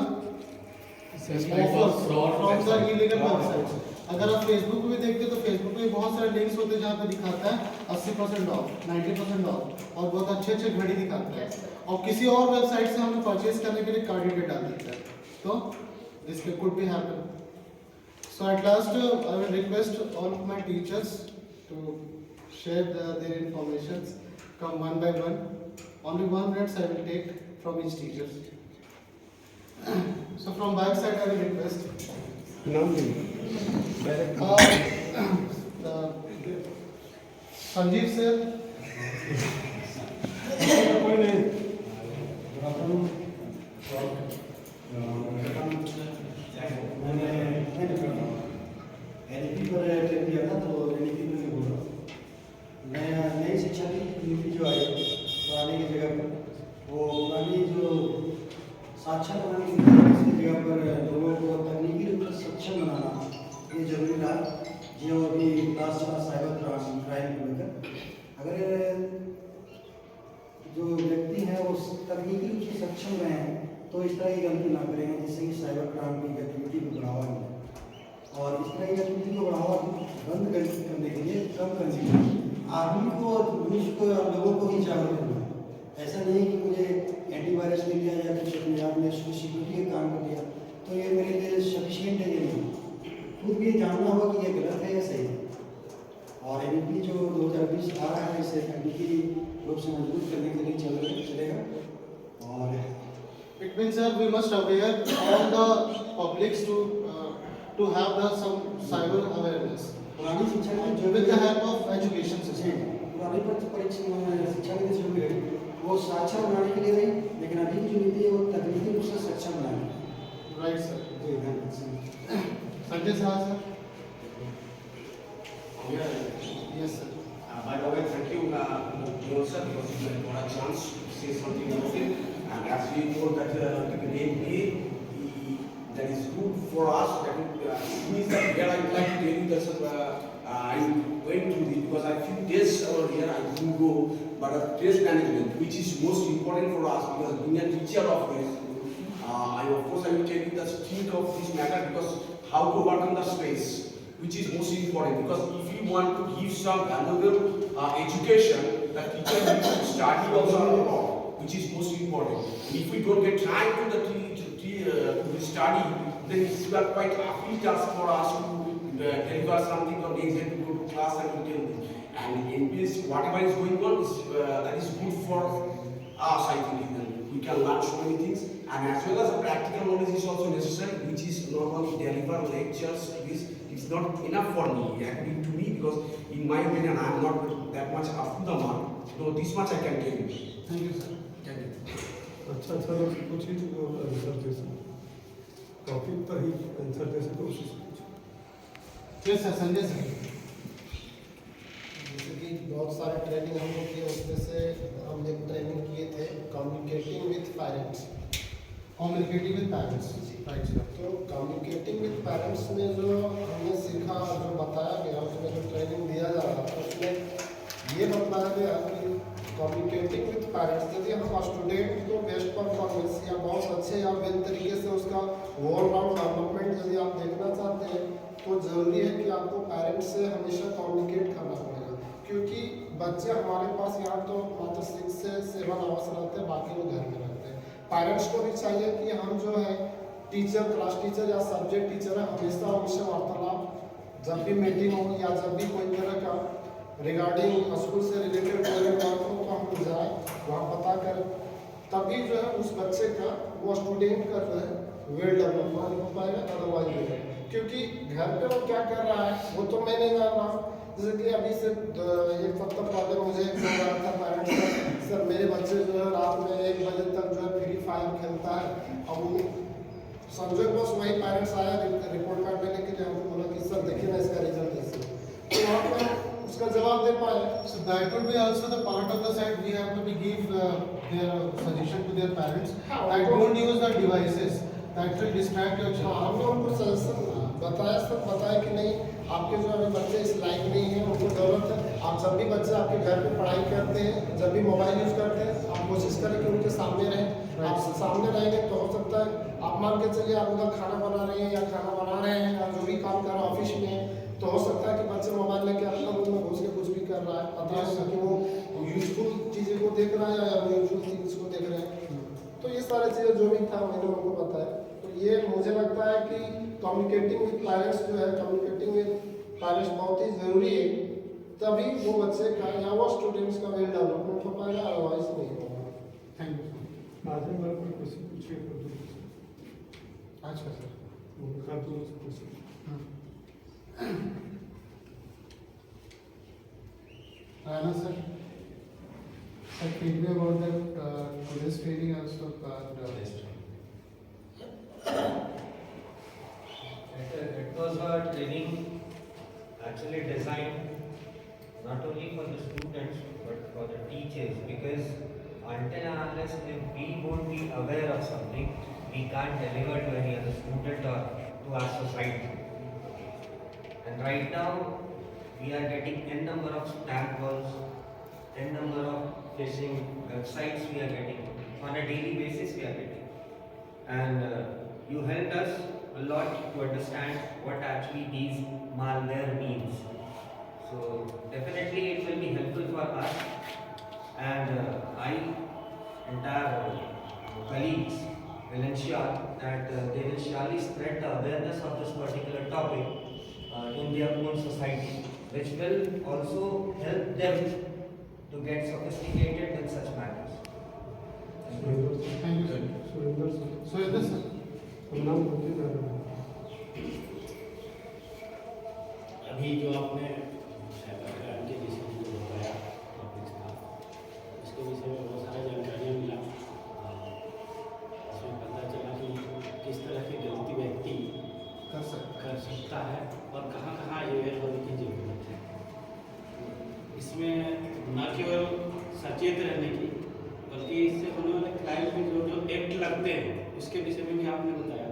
offers from the illegal websites. अगर आप फेसबुक पे भी देखते हो तो फेसबुक पे बहुत सारे लिंक्स होते हैं जहाँ पे दिखाता है 80% ऑफ, 90% ऑफ और बहुत अच्छे अच्छे घड़ी दिखाता है और किसी और वेबसाइट से हमें परचेज करने के लिए कार्ड डिटेल डाल देता है, तो this could be happen. So at last I will request all of my teachers to share their informations, come one by one. Only 1 minute I will take from each teacher. So from back side I will request. Sanjeev sir. NEP पर attend किया था तो NEP में मैं बोल रहा हूँ नई शिक्षा नीति जो आई पुराने की जगह पर वो पुरानी जो साक्षर बनाने की इसकी जगह पर लोगों को तकनीकी रूप से सक्षम बनाना ये जरूरी था। जो अभी क्लास चला साइबर क्राइम को लेकर, अगर जो व्यक्ति है वो तकनीकी रूप से सक्षम रहे हैं तो इस तरह की गलती ना करेंगे जिससे कि साइबर क्राइम की गतिविधि को बढ़ावा मिले और इस तरह की गतिविधि को बढ़ावा बंद करने के लिए कम करने के लिए आदमी को मनुष्य को लोगों को ही जागरूक करना है। ऐसा नहीं कि मुझे एंटीवायरस मिल गया या कुछ अपने आप में सिक्योरिटी का काम कर दिया तो ये मेरे लिए सफिशिएंट है, ये नहीं, खुद भी जानना होगा कि ये गलत है या सही है। और एनईपी जो 2020 आ रहा है इसे तकनीकी रूप से मजबूत करने के लिए चलेगा। और It means that we must aware all the publics to have the some cyber awareness. पुरानी शिक्षा में जो with the help of education system. पुरानी परीक्षा शिक्षा नीति जो भी रही वो साक्षर बनाने के लिए रही, लेकिन अभी की जो नीति है वो तकनीकी रूप से सक्षम बनाने। Right sir. जी धन्यवाद। Sanjay sir sir. Yes sir. By the way, thank you, sir, because you got a chance to say something about it. And as we told that that is good for us. That means that where I would like to tell you that I went to the because I few days over here I didn't go, but stress management, which is most important for us because being a teacher of this, I of course I will tell you the think of this matter because how to work on the space, which is most important because if you want to give some valuable education, the teacher needs to study also on the law, which is most important. If we don't get time to the study, then it's quite a free task for us to deliver something or next day to go to class and to tell them. And in this, whatever is going on, is, that is good for us, I think. We can learn so many things, and as well as the practical knowledge is also necessary, which is not only deliver lectures. It's not enough for me, according to me, because in my opinion, I am not that much up to the mark. So this much I can tell you. Thank you, sir. Thank you. अच्छा कुछ ही answer दे topic पर ही answer दे सके कोशिश कीजिए। Yes sir. Sanjay sir. जैसे कि बहुत सारे ट्रेनिंग हम लोग किए, उसमें से हम एक ट्रेनिंग किए थे communicating with parents. Communicating with parents, right sir. तो कम्युनिकेटिंग विथ पेरेंट्स में जो हमने सीखा, जो बताया गया, उसमें जो ट्रेनिंग दिया जा रहा था उसमें ये बताया गया कि कम्युनिकेटिंग विथ पेरेंट्स, यदि हम स्टूडेंट को बेस्ट परफॉर्मेंस या बहुत अच्छे या बेहतर तरीके से उसका ऑलराउंड डेवलपमेंट यदि आप देखना चाहते हैं तो ज़रूरी है कि आपको पेरेंट्स से हमेशा कम्युनिकेट करना पड़ेगा, क्योंकि बच्चे हमारे पास यहाँ तो मात्र 6 से 7 आवर्स रहते हैं, बाकी वो घर में रहते हैं। पेरेंट्स को भी चाहिए कि हम जो है टीचर, क्लास टीचर या सब्जेक्ट टीचर है, हमेशा उनसे वार्तालाप, जब भी मीटिंग हो या जब भी कोई तरह का रिगार्डिंग स्कूल से रिलेटेड कोई बात हो तो हम जाए वहाँ पता करें, तभी जो है उस बच्चे का वो स्टूडेंट का जो है वेल डेवलपमेंट हो पाएगा। अदरवाइज क्योंकि घर पे वो क्या कर रहा है वो तो मैं नहीं जान रहा। जैसे कि अभी से एक हफ्ता पहले मुझे फोन आया था पेरेंट्स का, सर मेरे बच्चे जो है रात में 1 बजे तक जो है फ्री फायर खेलता है। अब वो संजय बस वही पेरेंट्स आया रिपोर्ट कार्ड देने के लिए, हमको बोला कि सर देखिए ना इसका रिजल्ट ऐसे, तो वहाँ पर उसका जवाब दे पाए। So that would be also the part of the side we have to be give their suggestion to their parents that don't use the devices. that will distract your हाँ child. हमने उनको सजेशन बताया, सब बताया कि नहीं आपके जो अभी बच्चे इस लायक नहीं हैं, उनको ज़रूरत है। आप जब भी बच्चे आपके घर पे पढ़ाई करते हैं, जब भी मोबाइल यूज़ करते हैं, आप कोशिश करें कि उनके सामने रहें। आप सामने रहेंगे तो हो सकता है आप मान के चलिए आप उधर खाना बना रहे हैं या खाना बना रहे हैं या जो भी काम कर रहे हैं ऑफिस में, तो हो सकता है कि बच्चे मोबाइल लेके अपना रूम में घुस के कुछ भी कर रहा है, पता नहीं कि वो यूजफुल चीज़ें को देख रहा है या यूजफुल थिंग्स को देख रहे हैं। तो ये सारी चीज़ें जो भी था मैंने उनको बताया। तो ये मुझे लगता है कि कम्युनिकेटिंग विद पेरेंट्स जो है, कम्युनिकेटिंग विद पेरेंट्स बहुत ही ज़रूरी है, तभी वो बच्चे का या वो स्टूडेंट्स का वेल डेवलपमेंट हो पाएगा, अदरवाइज नहीं होगा। Thank you. बाद में कोई क्वेश्चन पूछिए अच्छा सर, वो कर दो question. Rana sir, sir, tell me about that today's training also. It was a training actually designed not only for the students but for the teachers, because until and unless if we won't be aware of something, we can't deliver to any other student or to our society. And right now we are getting n number of spam calls, n number of phishing websites we are getting on a daily basis we are getting, and you helped us a lot to understand what actually these malware means. So definitely it will be helpful for us, and I entire colleagues will ensure that they will surely spread the awareness of this particular topic in their own society, which will also help them to get sophisticated with such matters. Thank you sir. Surendra sir, So is this sir? नाम बोलते हैं। अभी जो आपने cyber crime के विषय में जो बताया टॉपिक्स था, उसके विषय में बहुत सारा जानकारियाँ मिला। इसमें पता चला कि किस तरह की गलती व्यक्ति कर सकता है और कहाँ कहाँ अवेयर होने की जरूरत है। इसमें न केवल सचेत रहने की, बल्कि इससे होने वाले क्राइम में जो जो एक्ट लगते हैं उसके विषय में भी आपने बताया।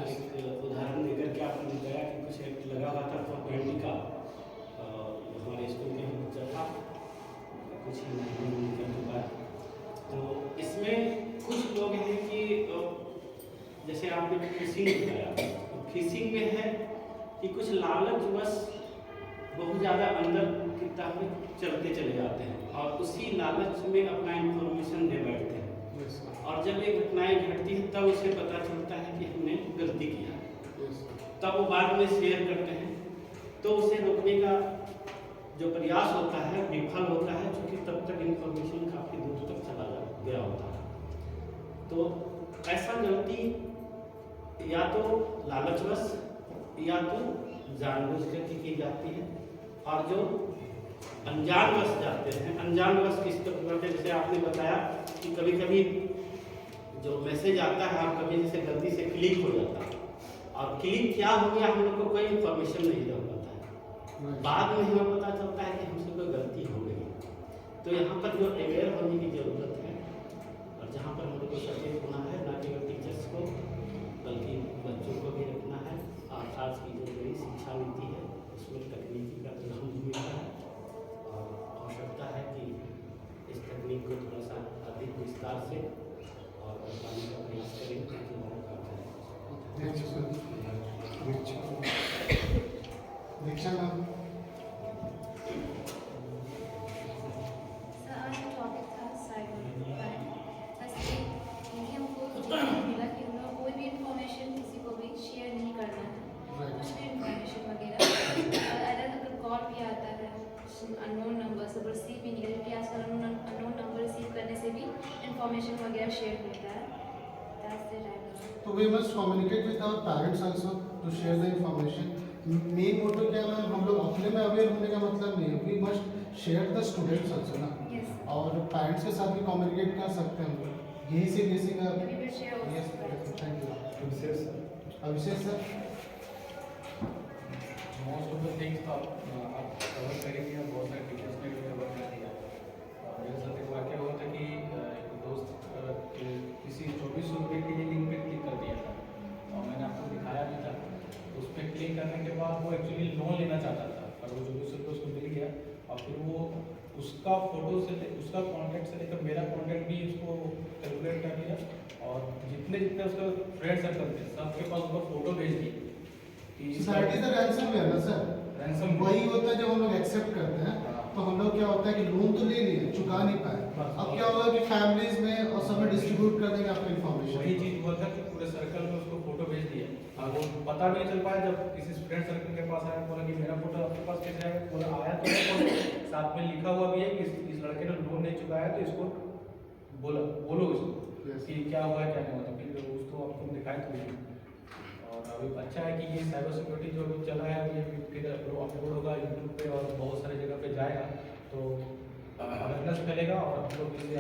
एक उदाहरण देकर के आपने बताया कि कुछ एक्ट लगा हुआ था प्रॉपर्टी का, हमारे स्कूल के बच्चा था, कुछ ही महीने में निकल चुका है। तो इसमें कुछ लोग हैं कि जैसे आपने फिशिंग बताया, तो फिशिंग में है कि कुछ लालचवश बहुत ज़्यादा अंदर की तरफ चलते चले जाते हैं और उसी लालच में अपना इंफॉर्मेशन दे बैठते हैं, और जब ये घटनाएं घटती हैं तब उसे पता चलता है कि हमने गलती किया, तब वो बाद में शेयर करते हैं। तो उसे रोकने का जो प्रयास होता है विफल होता है, क्योंकि तब तक इंफॉर्मेशन काफ़ी दूर तक चला गया होता है। तो ऐसा गलती या तो लालचवश या तो जानबूझ करके की जाती है, और जो अनजानवश जाते हैं, अनजानवश किस तरह से, जैसे आपने बताया कि कभी कभी जो मैसेज आता है और कभी जैसे गलती से क्लिक हो जाता है, और क्लिक क्या हो गया हम लोग को कोई इन्फॉर्मेशन नहीं रह पाता है, बाद में हमें पता चलता है कि हमसे कोई गलती हो गई। तो यहाँ पर जो अवेयर होने की ज़रूरत है, और जहाँ पर हम लोग को सचेत होना है, ना केवल टीचर्स को बल्कि बच्चों को भी रखना है। और आज की जो नई शिक्षा नीति है उसमें तकनीकी का तो अहम भूमिका है, और आवश्यकता है कि इस तकनीक को थोड़ा सा अधिक विस्तार से और बताने का प्रयास करें ताकि हमारा काम चले। दीक्षा मैम, सर आज टॉपिक था साइबर क्राइम। ऐसे यही हमको मिला कि हम लोग कोई भी इंफॉर्मेशन किसी को भी शेयर नहीं करना है, कुछ भी इंफॉर्मेशन वगैरह। अगर कॉल भी आता है अननोन नंबर से, रिसीव भी नहीं करें, क्योंकि आजकल अननोन नंबर रिसीव करने से भी इंफॉर्मेशन वगैरह शेयर होता है। तो we must communicate with our parents also to share the information. Main motto क्या है, हम लोग अपने में अवेयर होने का मतलब नहीं है, we must share the students also ना, और पेरेंट्स के साथ भी कम्युनिकेट कर सकते हैं हम लोग। यही से बेसिक है। Thank you. Abhishek sir, most of the things आप कवर करेंगे, और बहुत सारे टीचर्स ने भी कवर कर दिया। मेरे साथ एक वाक्य हुआ था कि एक दोस्त किसी 24 रुपये के लिए लिंक पे क्लिक कर दिया था, फोटो से उसका कॉन्टैक्ट से लेकर मेरा कॉन्टैक्ट भी उसको कैलकुलेट कर लिया, और जितने जितने उसका फ्रेंड सर्कल थे सबके पास उसका फोटो भेज दिए कि दैट इज द रैंसमवेयर ना सर। रैंसम वही होता है जब हम लोग एक्सेप्ट करते हैं तो हम लोग क्या होता है कि लोन तो ले लिए, चुका नहीं पाए, अब क्या होगा कि फैमिलीज में और सब में डिस्ट्रीब्यूट कर देंगे आपका इन्फॉर्मेशन। वही चीज हुआ था कि पूरे सर्कल में उसको फोटो भेज दिया, और वो पता भी नहीं चल पाया। जब किसी फ्रेंड सर्कल के पास आया, बोला कि मेरा फोटो आपके पास कैसे आया, बोला आया तो है, फोटो साथ में लिखा हुआ भी है कि इस लड़के ने लोन नहीं चुकाया, तो इसको बोलो इसको कि क्या हुआ है क्या नहीं हुआ। फिर उसको आपको दिखाए तो, और अभी अच्छा है कि ये साइबर सिक्योरिटी जो अभी चला है ये फिर अपलोड होगा यूट्यूब पे और बहुत सारी जगह पे जाएगा, तो अवेयरनेस फैलेगा और हम लोग इससे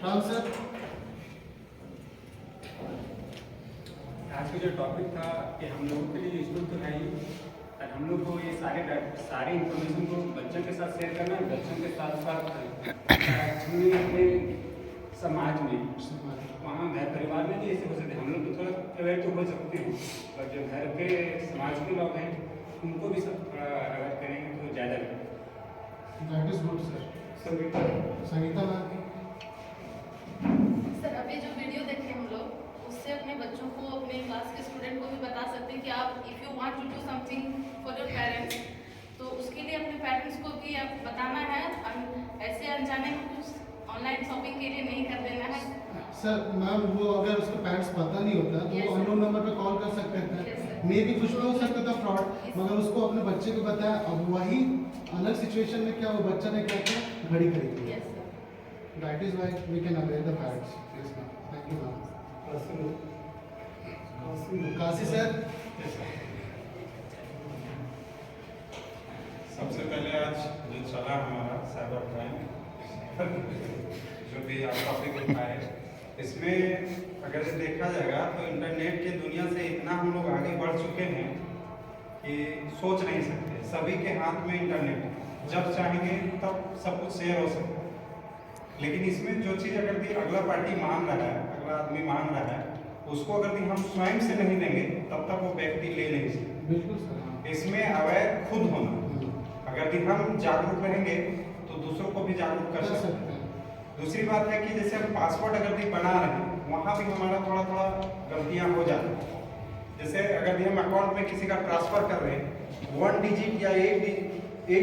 राम सर, आज का जो टॉपिक था कि हम लोगों के लिए यूजफुल तो है ही, और हम लोग को ये सारे इंफॉर्मेशन को बच्चों के साथ शेयर करना है, बच्चों के साथ साथ एक्चुअली अपने समाज में, वहाँ घर परिवार में भी ऐसे हो सकते हैं। हम लोग तो थोड़ा अवेयर तो हो सकते हैं, और जो घर के समाज के लोग हैं उनको भी सब थोड़ा अवेयर करेंगे तो ज़्यादा बेहतर। That is good sir. Sangeeta ma'am, sir अभी जो वीडियो देखे हम लोग उससे अपने बच्चों को, अपने क्लास के स्टूडेंट को भी बता सकते हैं कि आप if you want to do something for your parents, तो उसके लिए अपने पेरेंट्स को भी आप बताना है, ऐसे अनजाने में कुछ ऑनलाइन शॉपिंग के लिए नहीं कर देना है। सर मैम वो अगर उसको पैरेंट्स पता नहीं होता तो वो अननोन नंबर पे कॉल कर सकते हैं, मे भी कुछ भी हो सकता था फ्रॉड, मगर उसको अपने बच्चे को बताया। अब वही अलग सिचुएशन में क्या वो बच्चा ने क्या किया, घड़ी खरीद ली। That is why we can aware the parents. Yes ma'am, thank you ma'am. Kashi sir, सबसे पहले आज जो चला हमारा साइबर क्राइम जो भी आप टॉपिक उठाए, इसमें अगर से देखा जाएगा तो इंटरनेट की दुनिया से इतना हम लोग आगे बढ़ चुके हैं कि सोच नहीं सकते। सभी के हाथ में इंटरनेट है, जब चाहेंगे तब सब कुछ शेयर हो सकता है। लेकिन इसमें जो चीज़ अगर भी अगला पार्टी मांग रहा है, अगला आदमी मांग रहा है, उसको अगर भी हम स्वयं से नहीं देंगे तब तक वो व्यक्ति ले नहीं सकते। बिल्कुल सर। इसमें अवैध खुद होना, अगर भी हम जागरूक रहेंगे तो दूसरों को भी जागरूक कर सकते हैं। दूसरी बात है कि जैसे हम पासवर्ड अगर भी बना रहे हैं, वहाँ भी हमारा थोड़ा थोड़ा गलतियाँ हो जाती हैं। जैसे अगर भी हम अकाउंट में किसी का ट्रांसफर कर रहे हैं, 1 डिजिट या 1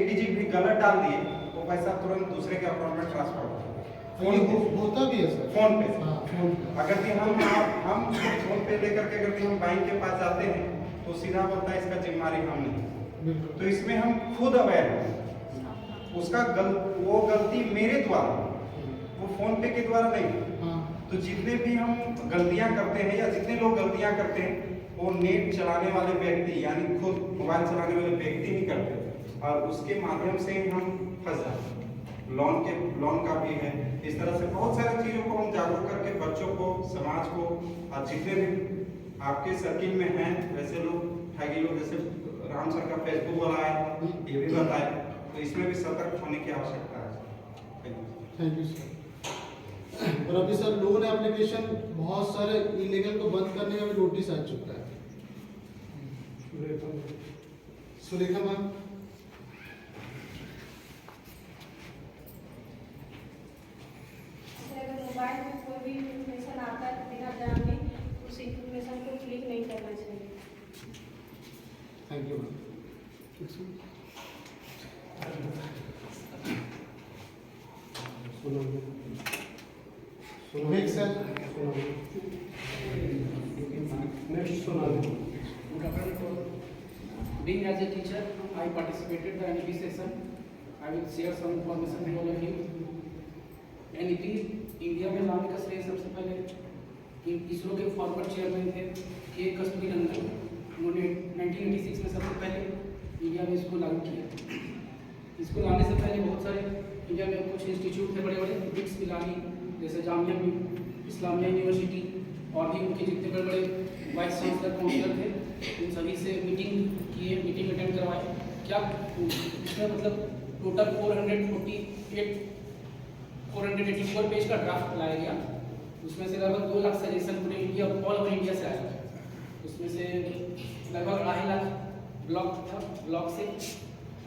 डिजिट भी गलत डाल दिए तो पैसा तुरंत दूसरे के अकाउंट में ट्रांसफर होता है। होता भी है सर, फोन पे। अगर भी हम फोन पे लेकर के अगर भी हम बैंक के पास जाते हैं तो सीधा बोलता है इसका जिम्मेदारी हम नहीं। तो इसमें हम खुद अवेयर हैं, उसका वो गलती मेरे द्वारा, वो फोन पे के द्वारा नहीं। तो जितने भी हम गलतियां करते हैं या जितने लोग गलतियां करते हैं वो नेट चलाने वाले व्यक्ति यानी खुद मोबाइल चलाने वाले व्यक्ति ही करते हैं, और उसके माध्यम से हम फंस जाते हैं। लोन का भी है। इस तरह से बहुत सारी चीज़ों को हम जागरूक करके बच्चों को, समाज को, और जितने भी आपके सर्किल में हैं वैसे लोग ठगी लोग, जैसे राम सर का फेसबुक वाला है ये भी बताए, तो इसमें भी सतर्क होने की आवश्यकता है। Thank you sir. और अभी सर लोन एप्लीकेशन बहुत सारे इलीगल को बंद करने का भी नोटिस आ चुका है। सुलेखा मैम, अगर मोबाइल में कोई भी इंफॉर्मेशन आता है बिना जाने उस इंफॉर्मेशन को क्लिक नहीं करना चाहिए। Thank you ma'am. Next sir, next Sonali. Good afternoon. Being as a teacher, I participated in the NEP session. I will share some information with all of you. NEP India में लाने का श्रेय सबसे पहले इसरो के फॉरवर्ड चेयरमैन थे के कस्तूरी रंगन, उन्होंने 1986 में सबसे पहले इंडिया में इसको लागू किया। इसको लाने से पहले बहुत सारे इंडिया में कुछ इंस्टीट्यूट थे बड़े बड़े, बिट्स पिलानी जैसे जामिया इस्लामिया यूनिवर्सिटी और भी उनके जितने बड़े बड़े वाइस चांसलर काउंसलर थे, उन सभी से मीटिंग किए, मीटिंग अटेंड करवाए। क्या इसमें मतलब टोटल 484 पेज का ड्राफ्ट लाया गया, उसमें से लगभग 2 लाख सजेशन पूरे इंडिया, ऑल ओवर इंडिया से आया। उसमें से लगभग 2.5 लाख ब्लॉक था, ब्लॉक से,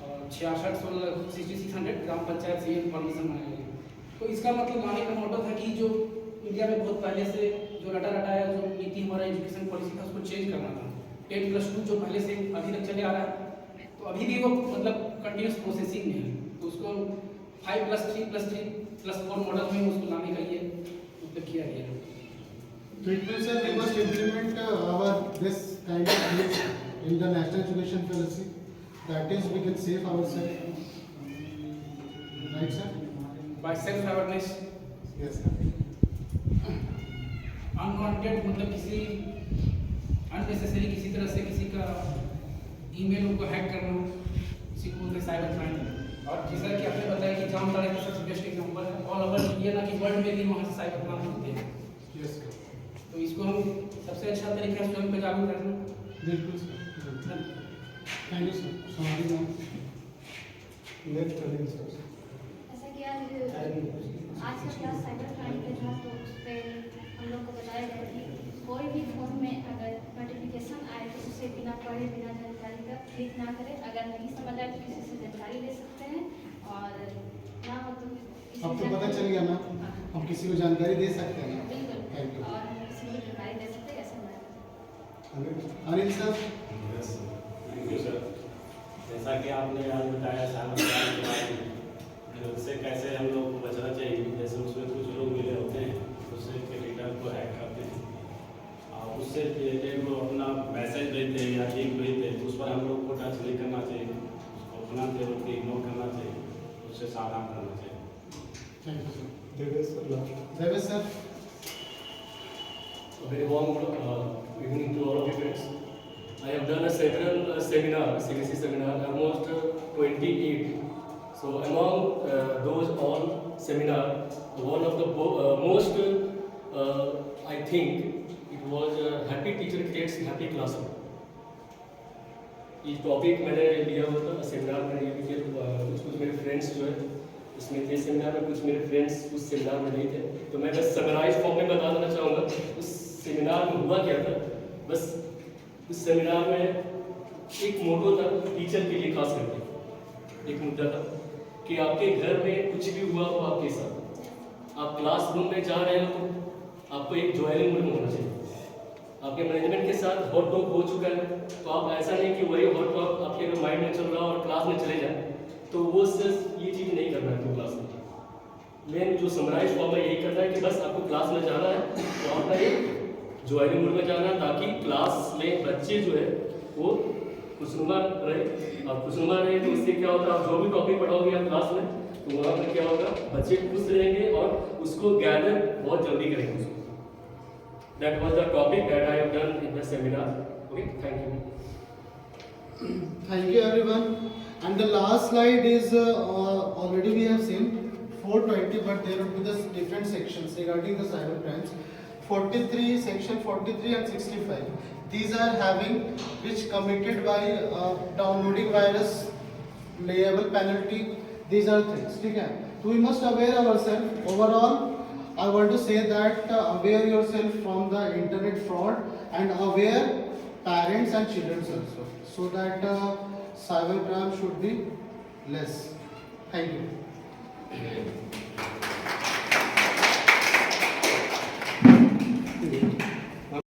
और 6600 ग्राम पंचायत से इन्फॉर्मेशन मांगी गई। तो इसका मतलब लाने का मोटो था कि जो इंडिया में बहुत पहले से जो रटाया जो नीति हमारा एजुकेशन पॉलिसी था उसको चेंज करना था। 10+2 जो पहले से अभी तक चले आ रहा है, तो अभी भी वो मतलब कंटिन्यूस प्रोसेसिंग में है, तो उसको 5+3+3+4 मॉडल में उसको लाने का ये मतलब किया गया है। So it means that we must implement this kind of things in the national education policy. That is, we can save ourselves. Right, sir? By self-awareness. Yes, sir. Unwanted मतलब किसी अननेसेसरी किसी तरह से किसी का ईमेल को hack करना, किसी को बोलते साइबर क्राइम। और जैसा कि आपने बताया कि जामताड़ा का सबसे बेस्ट एग्जाम्पल है, ऑल ओवर ये ना कि वर्ल्ड में भी वहाँ से साइबर क्राइम होते हैं। Yes, sir. तो इसको हम सबसे अच्छा तरीका है स्वयं पे जागरूक रखना। बिल्कुल sir. Thank you sir. Sorry ma'am. Next turning sir. ऐसा कि आज का क्लास साइबर क्राइम पे था, तो उस पर हम लोग को बताया गया कि कोई भी फोन में अगर नोटिफिकेशन आए तो उसे बिना पढ़े बिना जानकारी का क्लिक ना करें। अगर नहीं समझ आए तो किसी से जानकारी ले सकते हैं, और ना हो तो अब तो पता चल गया ना, हम किसी को जानकारी दे सकते हैं ना। बिल्कुल। Thank you. और हम किसी को जानकारी दे सकते हैं, ऐसा मैं Anil sir. Thank you sir. जैसा कि आपने आज बताया साइबर क्राइम के बारे में, उससे कैसे हम लोग को बचना चाहिए। जैसे उसमें कुछ लोग मिले होते हैं, उससे डेटा को हैक करते हैं और उससे रिलेटेड वो अपना मैसेज भेजते हैं या लिंक भेजते हैं, उस पर हम लोग को टच नहीं करना चाहिए, उसको अपना देवल के इग्नोर करना चाहिए, उससे सावधान करना चाहिए। Thank you sir. Devesh sir. Devesh sir. A very warm evening to all of you friends. I have done several seminars, CBC seminar, almost 28. So among those all seminar, one of the most, I think, it was happy teacher creates happy classroom. ये topic मैंने लिया हुआ था seminar में, ये भी कुछ मेरे फ्रेंड्स जो है इसमें थे सेमिनार में, कुछ मेरे फ्रेंड्स उस सेमिनार में नहीं थे, तो मैं बस समराइज फॉर्म में बता देना चाहूँगा उस सेमिनार में हुआ क्या था। बस उस सेमिनार में एक मोटो था टीचर के लिए, खास करके एक मुद्दा था कि आपके घर में कुछ भी हुआ हो आपके साथ, आप क्लासरूम में जा रहे हो तो आपको एक ज्वाइनिंग रूम होना चाहिए। आपके मैनेजमेंट के साथ हॉट टॉक हो चुका है, तो आप ऐसा नहीं कि वही हॉट टॉक आपके अगर माइंड में चल रहा हो और क्लास में चले जाए, तो वो सिर्फ ये चीज़ नहीं करना है क्लास में। मेन जो समराइज फॉर्म है यही करना है कि बस आपको क्लास में जाना है तो आपका एक ज्वाइनिंग रूम में जाना है, ताकि क्लास में बच्चे जो है वो खुशनुमा रहे। और खुशनुमा रहे तो इससे क्या होगा, आप जो भी टॉपिक पढ़ाओगे आप क्लास में, तो वहाँ पर क्या होगा, बच्चे खुश रहेंगे और उसको गैदर बहुत जल्दी करेंगे उसको। That was the topic that I have done in the seminar. Okay, thank you. Thank you everyone. And the last slide is already we have seen 420, but there will be the different sections regarding the cyber crimes. 43, section 43 and 65. These are having which committed by downloading virus, liable penalty. These are things. ठीक है? So we must aware ourselves. Overall, I want to say that aware yourself from the internet fraud and aware parents and children also, so that cyber crime should be less. Thank you.